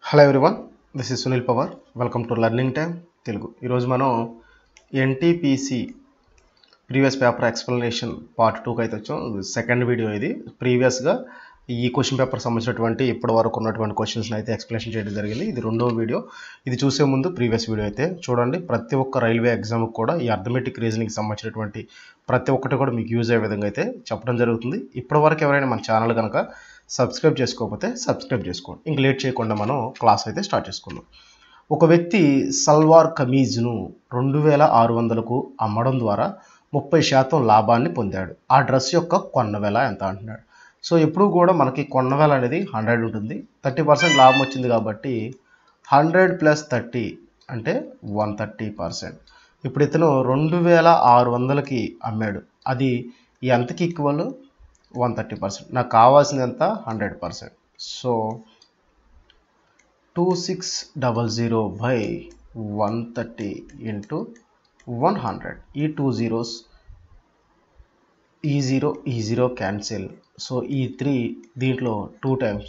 Hello everyone, this is Sunil power. Welcome to learning time Telugu. ఈరోజు మనం NTPC previous paper explanation part 2కి అయితే వచ్చాం. సెకండ్ వీడియో ఇది. ప్రీవియస్గా ఈ క్వశ్చన్ పేపర్ సంబంధించినటువంటి ఇప్పటి వరకు ఉన్నటువంటి క్వశ్చన్స్ని అయితే ఎక్స్ప్లెనేషన్ చేయడం జరిగింది. ఇది రెండో వీడియో. ఇది చూసే ముందు ప్రీవియస్ వీడియో అయితే చూడండి. ప్రతి ఒక్క రైల్వే ఎగ్జామ్కి కూడా ఈ అర్థమెటిక్ రీజనింగ్కి సంబంధించినటువంటి ప్రతి ఒక్కటి కూడా మీకు యూజ్ అయ్యే విధంగా అయితే చెప్పడం జరుగుతుంది. ఇప్పటి వరకు ఎవరైనా మన ఛానల్ కనుక సబ్స్క్రైబ్ చేసుకోకపోతే సబ్స్క్రైబ్ చేసుకోండి. ఇంక లేట్ చేయకుండా మనం క్లాస్ అయితే స్టార్ట్ చేసుకుందాం. ఒక వ్యక్తి సల్వార్ కమీజ్ను 2600కు అమ్మడం ద్వారా 30% లాభాన్ని పొందాడు. ఆ డ్రెస్ యొక్క కొన్న వెల ఎంత అంటున్నాడు. సో ఎప్పుడు కూడా మనకి కొన్న వెల అనేది 100 ఉంటుంది. 30% లాభం వచ్చింది కాబట్టి 100 + 30 అంటే 130%. ఇప్పుడు ఇతను 2600కి అమ్మాడు. అది ఎంతకి ఈక్వల్? 130%. నాకు కావాల్సింది ఎంత? 100%. సో 2600/130 × 100. ఈ 2 zeros, ఈ 0 క్యాన్సిల్. సో ఈ 3 దీంట్లో 2 times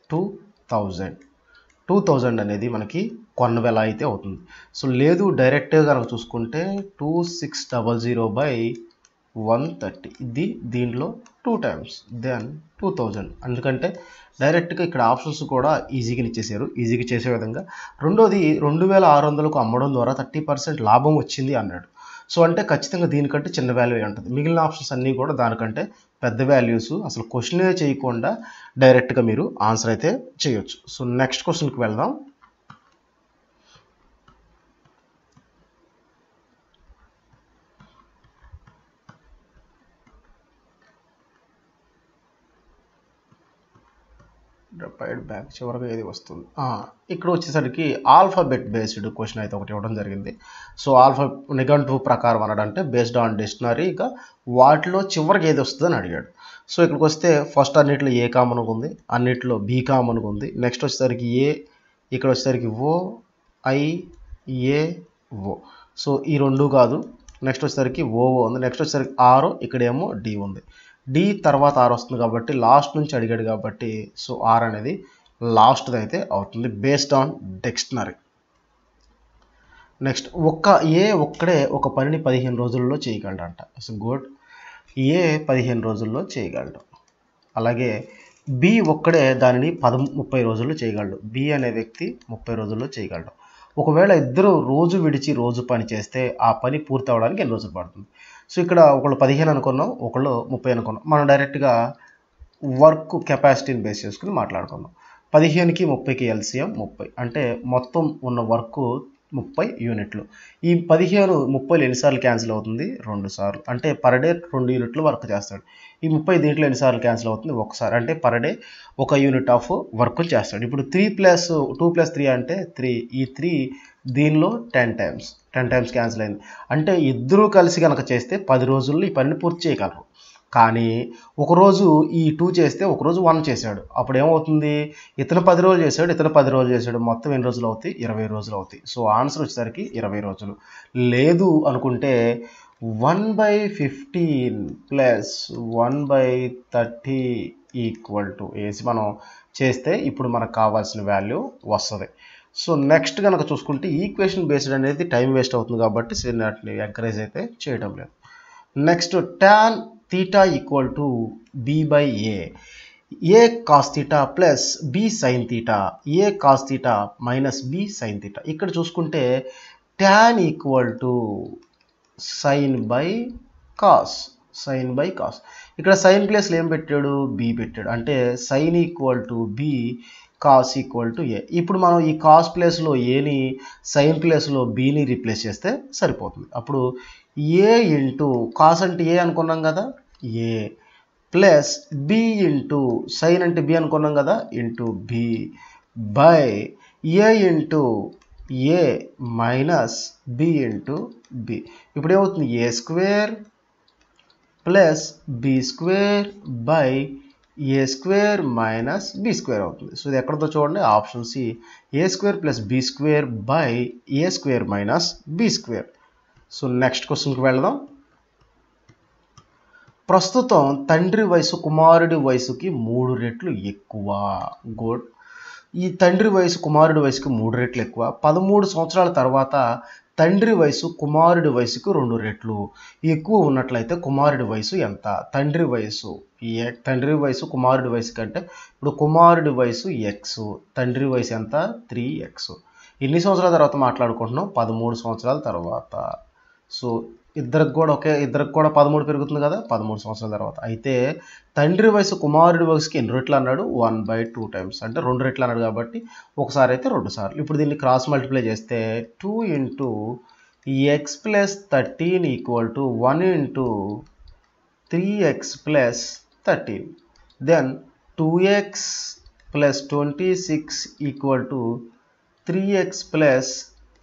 2000 అనేది మనకి కొన్న వెల అయితే అవుతుంది. సో లేదు డైరెక్ట్గా కనుక చూసుకుంటే 2600/130 ఇది దీంట్లో 2 times దెన్ 2000. ఎందుకంటే డైరెక్ట్గా ఇక్కడ ఆప్షన్స్ కూడా ఈజీగా ఇచ్చేసారు, ఈజీగా చేసే విధంగా. రెండోది 2600కు అమ్మడం ద్వారా 30% లాభం వచ్చింది అన్నాడు. సో అంటే ఖచ్చితంగా దీనికంటే చిన్న వాల్యూ ఉంటుంది. మిగిలిన ఆప్షన్స్ అన్నీ కూడా దానికంటే పెద్ద వాల్యూస్. అసలు క్వశ్చనే చేయకుండా డైరెక్ట్గా మీరు ఆన్సర్ అయితే చేయొచ్చు. సో నెక్స్ట్ క్వశ్చన్కి వెళ్దాం. బ్యాక్ చివరిగా ఏది వస్తుంది? ఇక్కడ వచ్చేసరికి ఆల్ఫాబెట్ బేస్డ్ క్వశ్చన్ అయితే ఒకటి ఇవ్వడం జరిగింది. సో నిఘంటువు ప్రకారం అనడంటే బేస్డ్ ఆన్ డిక్షనరీ, ఇక వాటిలో చివరికి ఏది వస్తుంది అని అడిగాడు. సో ఇక్కడికి వస్తే ఫస్ట్ అన్నిట్లో ఏ కామన్గా ఉంది, అన్నిట్లో బి కామన్గా ఉంది. నెక్స్ట్ వచ్చేసరికి ఏ, ఇక్కడ వచ్చేసరికి ఓ, ఐ, ఏ, ఓ. సో ఈ రెండు కాదు. నెక్స్ట్ వచ్చేసరికి ఓఓ ఉంది. నెక్స్ట్ వచ్చేసరికి ఆర్, ఇక్కడేమో డి ఉంది. డి తర్వాత ఆర్ వస్తుంది కాబట్టి లాస్ట్ నుంచి అడిగాడు కాబట్టి సో ఆర్ అనేది లాస్ట్ది అయితే అవుతుంది బేస్డ్ ఆన్ డిక్షనరీ. నెక్స్ట్ ఒక్కడే ఒక పనిని 15 రోజుల్లో చేయగలడంట. So good. ఏ 15 రోజుల్లో చేయగలడు. అలాగే బి ఒక్కడే దానిని 30 రోజుల్లో చేయగలడు. బి అనే వ్యక్తి 30 రోజుల్లో చేయగలడు. ఒకవేళ ఇద్దరు రోజు విడిచి రోజు పని చేస్తే ఆ పని పూర్తి అవడానికి ఎన్ని రోజులు పడుతుంది? సో ఇక్కడ ఒకళ్ళు 15 అనుకున్నాం, ఒకళ్ళు 30 అనుకున్నాం. మనం డైరెక్ట్గా వర్క్ కెపాసిటీని బేస్ చేసుకుని మాట్లాడుకుందాం. 15కి 30కి ఎల్సిఎం 30 అంటే మొత్తం ఉన్న వర్క్ 30 యూనిట్లు. ఈ 15 30 ఎన్నిసార్లు క్యాన్సిల్ అవుతుంది? 2 సార్లు. అంటే పర్ డే 2 యూనిట్లు వర్క్ చేస్తాడు. ఈ 30 దీంట్లో ఎన్నిసార్లు క్యాన్సిల్ అవుతుంది? ఒకసారి. అంటే per day 1 unit of work చేస్తాడు. ఇప్పుడు 2 + 3 అంటే 3. ఈ 3 దీనిలో 10 టైమ్స్ క్యాన్సిల్ అయింది. అంటే ఇద్దరూ కలిసి కనుక చేస్తే 10 రోజుల్లో ఈ పనిని పూర్తి చేయగలరు. కానీ ఒకరోజు ఈ 2 చేస్తే ఒకరోజు 1 చేశాడు. అప్పుడు ఏమవుతుంది? ఇతను 10 రోజులు చేశాడు, ఇతను 10 రోజులు చేశాడు. మొత్తం ఎన్ని రోజులు అవుతాయి? 20 రోజులు అవుతాయి. సో ఆన్సర్ వచ్చేసరికి 20 రోజులు. లేదు అనుకుంటే 1/15 + 1/30 వేసి మనం చేస్తే ఇప్పుడు మనకు కావాల్సిన వాల్యూ వస్తుంది. సో నెక్స్ట్ కనుక చూసుకుంటే ఈక్వేషన్ బేస్డ్ అనేది టైం వేస్ట్ అవుతుంది కాబట్టి వాటిని ఎంకరేజ్ అయితే చేయడం లేదు. Next tan θ = b/a. a cos θ + b sin θ. a cos θ - b sin θ. ఇక్కడ చూసుకుంటే tan = sin/cos. ఇక్కడ సైన్ ప్లేస్లో ఏం పెట్టాడు? b పెట్టాడు. అంటే sin = b, cos = a. ఇప్పుడు మనం ఈ కాస్ ప్లేస్లో ఏని, సైన్ ప్లేస్లో బీని రీప్లేస్ చేస్తే సరిపోతుంది. అప్పుడు a ఇంటూ కాస్ అంటే ఏ అనుకున్నాం కదా, A plus B into sign అంటే బి అనుకున్నాం కదా, into B by A into A minus B into B. ఇప్పుడు ఏమవుతుంది? a² plus b² by a² minus b² అవుతుంది. సో ఇది ఎక్కడితో చూడండి, option C. a² + b² by a² minus b². So next క్వశ్చన్కి వెళ్దాం. ప్రస్తుతం తండ్రి వయసు కుమారుడి వయసుకి 3 రెట్లు ఎక్కువ. గుడ్. ఈ తండ్రి వయసు కుమారుడి వయసుకు 3 రెట్లు ఎక్కువ. 13 సంవత్సరాల తర్వాత తండ్రి వయసు కుమారుడి వయసుకు 2 రెట్లు ఎక్కువ ఉన్నట్లయితే కుమారుడి వయసు ఎంత? తండ్రి వయసు కుమారుడి వయసు కంటే ఇప్పుడు కుమారుడి వయసు ఎక్స్, తండ్రి వయసు ఎంత? 3x. ఎన్ని సంవత్సరాల తర్వాత మాట్లాడుకుంటున్నాం? 13 సంవత్సరాల తర్వాత. సో ఇద్దరికి కూడా 13 పెరుగుతుంది కదా, 13 సంవత్సరాల తర్వాత. అయితే తండ్రి వయసు కుమారుడి వయసుకి ఎన్ని రెట్లు అన్నాడు? 1/2 టైమ్స్, అంటే 2 రెట్లు అన్నాడు కాబట్టి ఒకసారి అయితే 2 సార్లు. ఇప్పుడు దీన్ని క్రాస్ మల్టిప్లై చేస్తే 2 × x + 13 = 1 × 3x + 13. Then 2x + 26 = 3x +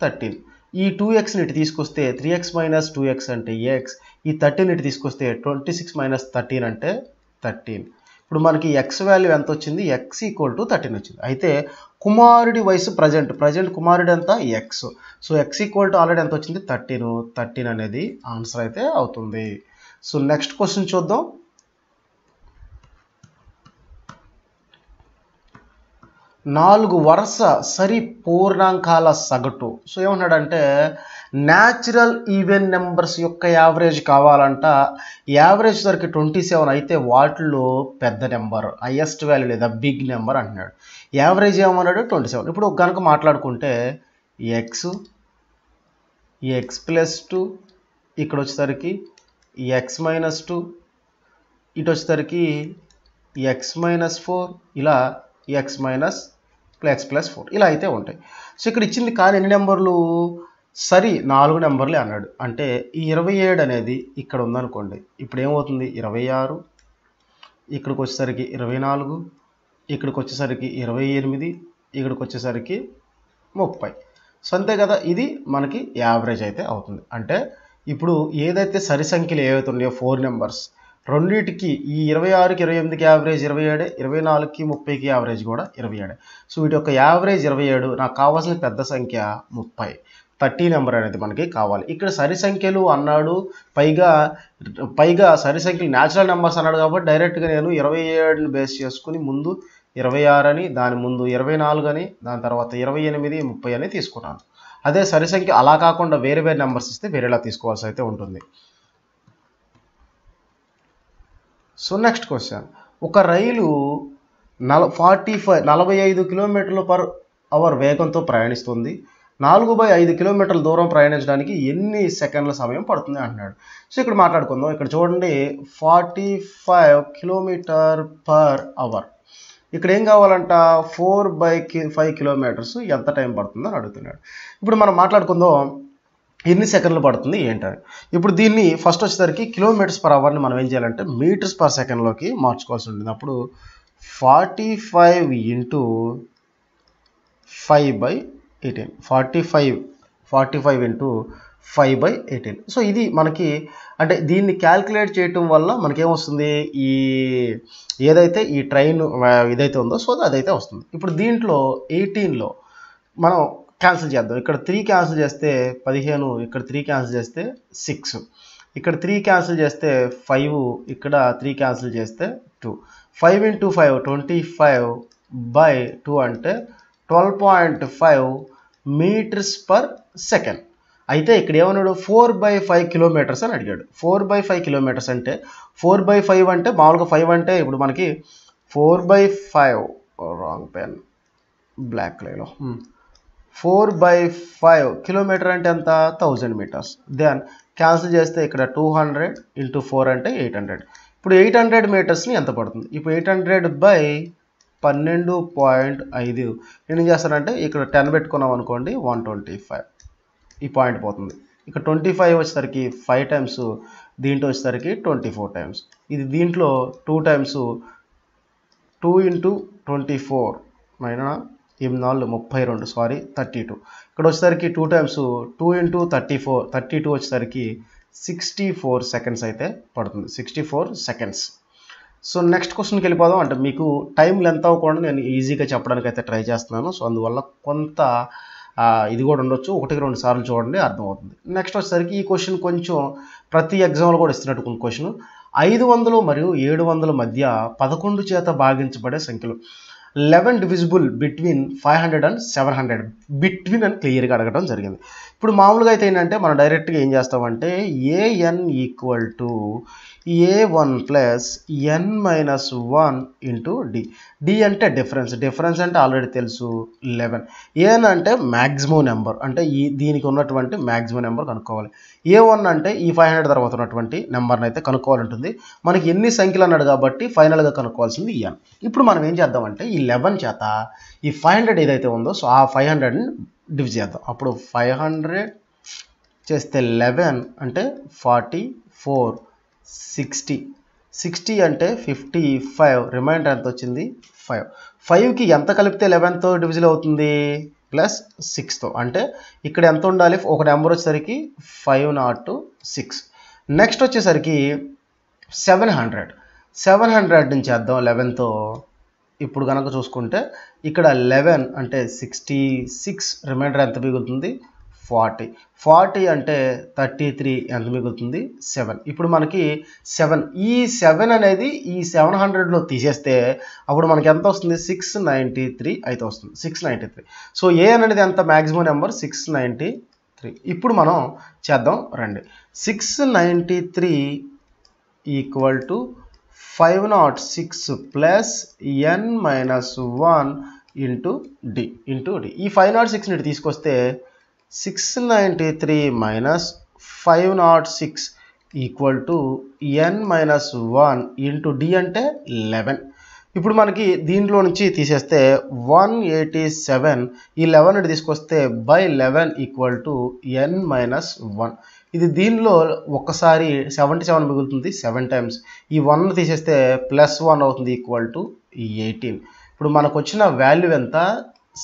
13. ఈ 2x ఇటు తీసుకొస్తే 3x - 2x అంటే x, ఈ 13 ఇటు తీసుకొస్తే 26 - 13 అంటే 13. ఇప్పుడు మనకి x వాల్యూ ఎంత వచ్చింది? x = 13 వచ్చింది. అయితే కుమారుడి వయసు ప్రజెంట్ కుమారుడు ఎంత? x. సో x = ఆల్రెడీ ఎంత వచ్చింది? 13 అనేది ఆన్సర్ అయితే అవుతుంది. సో నెక్స్ట్ క్వశ్చన్ చూద్దాం. 4 వరుస సరి పూర్ణాంకాల సగటు. సో ఏమన్నాడంటే న్యాచురల్ ఈవెన్ నెంబర్స్ యొక్క యావరేజ్ కావాలంట. యావరేజ్ సరికి 27 అయితే వాటిలో పెద్ద నెంబర్, హైయెస్ట్ వాల్యూ లేదా బిగ్ నెంబర్ అంటున్నాడు. యావరేజ్ ఏమన్నాడు? 27. ఇప్పుడు కనుక మాట్లాడుకుంటే x + 2, ఇక్కడ వచ్చేసరికి x - 2, ఇటు వచ్చేసరికి x - 4, ఇలా x + 4 ఇలా అయితే ఉంటాయి. సో ఇక్కడ ఇచ్చింది కానీ ఎన్ని నెంబర్లు? సరి 4 నెంబర్లే అన్నాడు. అంటే ఈ 27 అనేది ఇక్కడ ఉందనుకోండి, ఇప్పుడు ఏమవుతుంది? 26, ఇక్కడికి వచ్చేసరికి 24, ఇక్కడికి వచ్చేసరికి 28, ఇక్కడికి వచ్చేసరికి 30. సో అంతే కదా, ఇది మనకి యావరేజ్ అయితే అవుతుంది. అంటే ఇప్పుడు ఏదైతే సరి సంఖ్యలు ఏవైతే ఉన్నాయో 4 నెంబర్స్, రెండింటికి ఈ 26కి 28కి యావరేజ్ 27, 24కి 30కి యావరేజ్ కూడా 27. సో వీటి యొక్క యావరేజ్ 27, నాకు కావాల్సిన పెద్ద సంఖ్య 30, 30 నెంబర్ అనేది మనకి కావాలి. ఇక్కడ సరి సంఖ్యలు అన్నాడు, పైగా సరి సంఖ్యలు న్యాచురల్ నెంబర్స్ అన్నాడు కాబట్టి డైరెక్ట్గా నేను 27ని బేస్ చేసుకుని ముందు 26 అని, దాని ముందు 24 అని, దాని తర్వాత 28, 30 అని తీసుకున్నాను. అదే సరి సంఖ్య అలా కాకుండా వేరే నెంబర్స్ ఇస్తే వేరేలా తీసుకోవాల్సి అయితే ఉంటుంది. So next question. ఒక రైలు 45 km/h వేగంతో ప్రయాణిస్తుంది. 4/5 కిలోమీటర్ల దూరం ప్రయాణించడానికి ఎన్ని సెకండ్ల సమయం పడుతుంది అంటున్నాడు. సో ఇక్కడ మాట్లాడుకుందాం. ఇక్కడ చూడండి 45 km/h. ఇక్కడ ఏం కావాలంట? 4/5 కిలోమీటర్స్ ఎంత టైం పడుతుందో అని అడుగుతున్నాడు. ఇప్పుడు మనం మాట్లాడుకుందాం ఎన్ని సెకండ్లు పడుతుంది ఏంటని. ఇప్పుడు దీన్ని ఫస్ట్ వచ్చేసరికి km/hని మనం ఏం చేయాలంటే m/s మార్చుకోవాల్సి ఉంటుంది. అప్పుడు 45 × 5/18, 45 × 5/18. సో ఇది మనకి అంటే దీన్ని క్యాల్కులేట్ చేయటం వల్ల మనకేమొస్తుంది? ఈ ఏదైతే ఈ ట్రైన్ ఇదైతే ఉందో సో అదైతే వస్తుంది. ఇప్పుడు దీంట్లో 18లో మనం క్యాన్సిల్ చేద్దాం. ఇక్కడ 3 క్యాన్సిల్ చేస్తే 15, ఇక్కడ 3 క్యాన్సిల్ చేస్తే 6, ఇక్కడ 3 క్యాన్సిల్ చేస్తే 5, ఇక్కడ 3 క్యాన్సిల్ చేస్తే 2. 5 × 5 25/2 అంటే 12.5 m/s. అయితే ఇక్కడ ఏమన్నాడు? 4/5 కిలోమీటర్స్ అని అడిగాడు. 4/5 కిలోమీటర్స్ అంటే 4/5 అంటే మామూలుగా 5 అంటే ఇప్పుడు మనకి 4/5 రాంగ్ పెన్ బ్లాక్ కలర్లో 4/5 కిలోమీటర్ అంటే ఎంత? 1000 మీటర్స్. దెన్ క్యాన్సిల్ చేస్తే ఇక్కడ 200 × 4 అంటే 800. ఇప్పుడు 800 మీటర్స్ని ఎంత పడుతుంది? ఇప్పుడు 800/12.5 నేను ఏం చేస్తానంటే ఇక్కడ 10 పెట్టుకున్నాం అనుకోండి 125, ఈ పాయింట్ పోతుంది. ఇక్కడ 25 వచ్చేసరికి 5 టైమ్స్, దీంట్లో వచ్చేసరికి 24 టైమ్స్. ఇది దీంట్లో 2 టైమ్స్ 2 × 24 32 సారీ 32. ఇక్కడ వచ్చేసరికి 2 టైమ్స్ 2 × 34 32 వచ్చేసరికి 64 సెకండ్స్ అయితే పడుతుంది. 64 సెకండ్స్. సో నెక్స్ట్ క్వశ్చన్కి వెళ్ళిపోదాం. అంటే మీకు టైం లెంత్ అవ్వకుండా నేను ఈజీగా చెప్పడానికి అయితే ట్రై చేస్తున్నాను. సో అందువల్ల కొంత ఇది కూడా ఉండొచ్చు, 1-2 సార్లు చూడండి అర్థమవుతుంది. నెక్స్ట్ వచ్చేసరికి ఈ క్వశ్చన్ కొంచెం ప్రతి ఎగ్జామ్లో కూడా ఇస్తున్నట్టు కొన్ని క్వశ్చన్. 500 మరియు 700 మధ్య 11 చేత భాగించబడే సంఖ్యలు. 11 డివిజిబుల్ బిట్వీన్ 500 అండ్ 700 బిట్వీన్ అని క్లియర్గా అడగడం జరిగింది. ఇప్పుడు మామూలుగా అయితే ఏంటంటే మనం డైరెక్ట్గా ఏం చేస్తామంటే an equal to a1 plus n minus 1 into D అంటే డిఫరెన్స్ అంటే ఆల్రెడీ తెలుసు 11. an అంటే మ్యాక్సిమం నెంబర్ అంటే దీనికి ఉన్నటువంటి మ్యాక్సిమం నెంబర్ కనుక్కోవాలి. a1 అంటే ఈ 500 తర్వాత ఉన్నటువంటి నెంబర్ని అయితే కనుక్కోవాలి ఉంటుంది. మనకి ఎన్ని సంఖ్యలు అన్నాడు కాబట్టి ఫైనల్గా కనుక్కోవాల్సింది n. ఇప్పుడు మనం ఏం చేద్దామంటే ఈ 11 చేత ఈ 500 ఏదైతే ఉందో సో ఆ 500ని డివిజ్ చేద్దాం. అప్పుడు 500 చేస్తే 11 అంటే 44, 60 అంటే 55, రిమైండర్ ఎంత వచ్చింది 5. 5కి ఎంత కలిపితే 11తో డివిజిల్ అవుతుంది ప్లస్ 6తో, అంటే ఇక్కడ ఎంత ఉండాలి ఒక నెంబర్ వచ్చేసరికి 506. నెక్స్ట్ వచ్చేసరికి 700 నుంచి చేద్దాం 11తో. ఇప్పుడు కనుక చూసుకుంటే ఇక్కడ 11 అంటే 66, రిమైండర్ ఎంత మిగులుతుంది 40 అంటే 33, ఎంత మిగులుతుంది 7. ఇప్పుడు మనకి 7 ఈ 7 అనేది ఈ 700లో తీసేస్తే అప్పుడు మనకి ఎంత వస్తుంది 693 అయితే వస్తుంది 693. సో ఏ అనేది ఎంత మ్యాక్సిమం నెంబర్ 693. ఇప్పుడు మనం చేద్దాం రండి. 693 equal to 506 plus n minus 1 into D. ఈ 506ని తీసుకొస్తే 693 minus 506 equal to n minus 1 into D అంటే 11. ఇప్పుడు మనకి దీంట్లో నుంచి తీసేస్తే 187, ఈ 11 తీసుకొస్తే by 11 equal to n minus 1. ఇది దీనిలో ఒక్కసారి 77 మిగులుతుంది 7 టైమ్స్. ఈ 1 తీసేస్తే ప్లస్ 1 అవుతుంది ఈక్వల్ టు 18. ఇప్పుడు మనకు వచ్చిన వాల్యూ ఎంత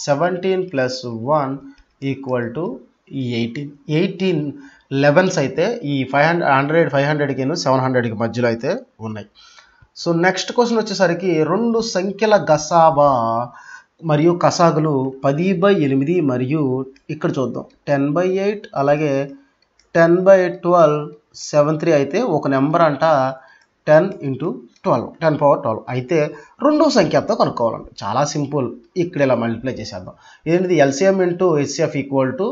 17 ప్లస్ 1 ఈక్వల్ టు 18 11s అయితే ఈ 500కి 700కి మధ్యలో అయితే ఉన్నాయి. సో నెక్స్ట్ క్వశ్చన్ వచ్చేసరికి రెండు సంఖ్యల గసాబా మరియు కసాగులు 10/8 మరియు ఇక్కడ చూద్దాం 10/8 అలాగే 10/12 73 అయితే ఒక నెంబర్ అంట 10 × 12 10 పవర్ 12 అయితే రెండో సంఖ్యతో కనుక్కోవాలండి. చాలా సింపుల్. ఇక్కడ ఇలా మల్టిప్లై చేసేద్దాం. ఏంటిది LCM into HCF equal to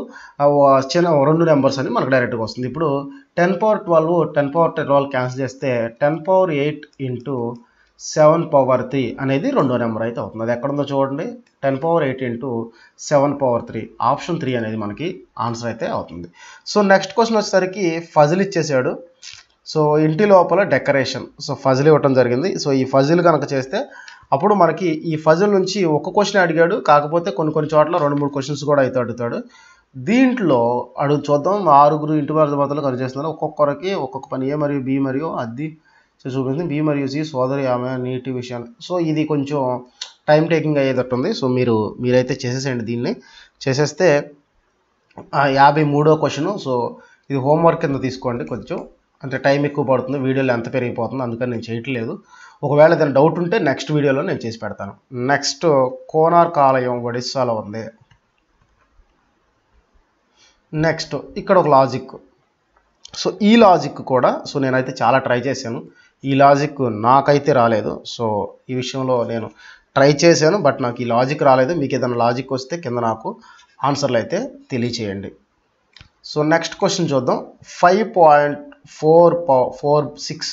చిన్న రెండు నెంబర్స్ అని మనకు డైరెక్ట్గా వస్తుంది. ఇప్పుడు 10 పవర్ 12 10 పవర్ 12 క్యాన్సిల్ చేస్తే 10 పవర్ 8 ఇంటూ 7 పవర్ 3 అనేది రెండో నెంబర్ అయితే అవుతుంది. అది ఎక్కడుందో చూడండి 10 పవర్ 8 ఇంటూ 7 పవర్ 3 ఆప్షన్ 3 అనేది మనకి ఆన్సర్ అయితే అవుతుంది. సో నెక్స్ట్ క్వశ్చన్ వచ్చేసరికి ఫజిల్ ఇచ్చేసాడు. సో ఇంటి లోపల డెకరేషన్, సో ఫజిల్ ఇవ్వటం జరిగింది. సో ఈ ఫజిల్ కనుక చేస్తే అప్పుడు మనకి ఈ ఫజిల్ నుంచి ఒక క్వశ్చన్ అడిగాడు, కాకపోతే కొన్ని చోట్ల 2-3 క్వశ్చన్స్ కూడా అయితే అడుగుతాడు. దీంట్లో చూద్దాం 6 ఇంటి మధ్యలో కనుక చేస్తున్నారు. ఒక్కొక్కరికి ఒక్కొక్క పని ఏ మరియు బి మరియు అది చూపించింది. బి మరియు సి సోదరి ఆమె నీటి విషయాలు. సో ఇది కొంచెం టైం టేకింగ్ అయ్యేటట్టు ఉంది. సో మీరైతే చేసేసేయండి. దీన్ని చేసేస్తే 53వ క్వశ్చన్. సో ఇది హోంవర్క్ కింద తీసుకోండి. కొంచెం అంటే టైం ఎక్కువ పడుతుంది, వీడియోలో ఎంత పెరిగిపోతుంది, అందుకని నేను చేయట్లేదు. ఒకవేళ ఏదైనా డౌట్ ఉంటే నెక్స్ట్ వీడియోలో నేను చేసి పెడతాను. నెక్స్ట్ కోనార్క్ ఆలయం ఒడిస్సాలో ఉంది. నెక్స్ట్ ఇక్కడ ఒక లాజిక్. సో ఈ లాజిక్ కూడా సో నేనైతే చాలా ట్రై చేశాను. ఈ లాజిక్ నాకైతే రాలేదు. సో ఈ విషయంలో నేను ట్రై చేశాను, బట్ నాకు ఈ లాజిక్ రాలేదు. మీకు ఏదైనా లాజిక్ వస్తే కింద నాకు ఆన్సర్లు అయితే తెలియచేయండి. సో నెక్స్ట్ క్వశ్చన్ చూద్దాం. 5.446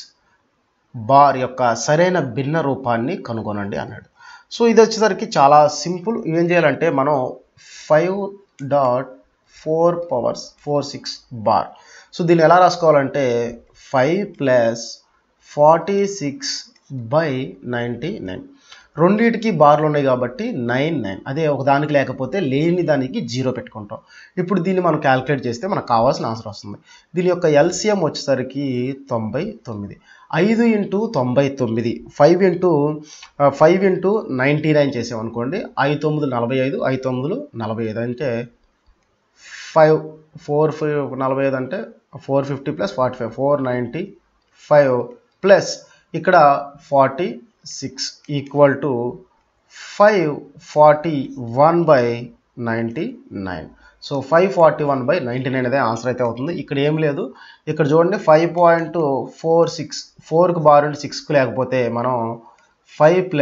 బార్ యొక్క సరైన భిన్న రూపాన్ని కనుగొనండి అన్నాడు. సో ఇది వచ్చేసరికి చాలా సింపుల్. ఏం చేయాలంటే మనం 5.446 బార్. సో దీన్ని ఎలా రాసుకోవాలంటే 5 + 46/99. రెండింటికి బార్లు ఉన్నాయి కాబట్టి 99. అదే ఒక దానికి లేకపోతే లేని దానికి 0 పెట్టుకుంటాం. ఇప్పుడు దీన్ని మనం క్యాలిక్యులేట్ చేస్తే మనకు కావాల్సిన ఆన్సర్ వస్తుంది. దీని యొక్క ఎల్సిఎం వచ్చేసరికి 99. 5 × 99 5 × 99 చేసామనుకోండి. 5 × 9 45, 5 × 9 45 అంటే 445 అంటే 450 + 45 495 ప్లస్ ఇక్కడ 46 ఈక్వల్ టు 541/99. సో 541/99 అదే ఆన్సర్ అయితే అవుతుంది. ఇక్కడ ఏం లేదు. ఇక్కడ చూడండి 5.46 4కి బార్ ఉండి 6కి లేకపోతే మనం 5 +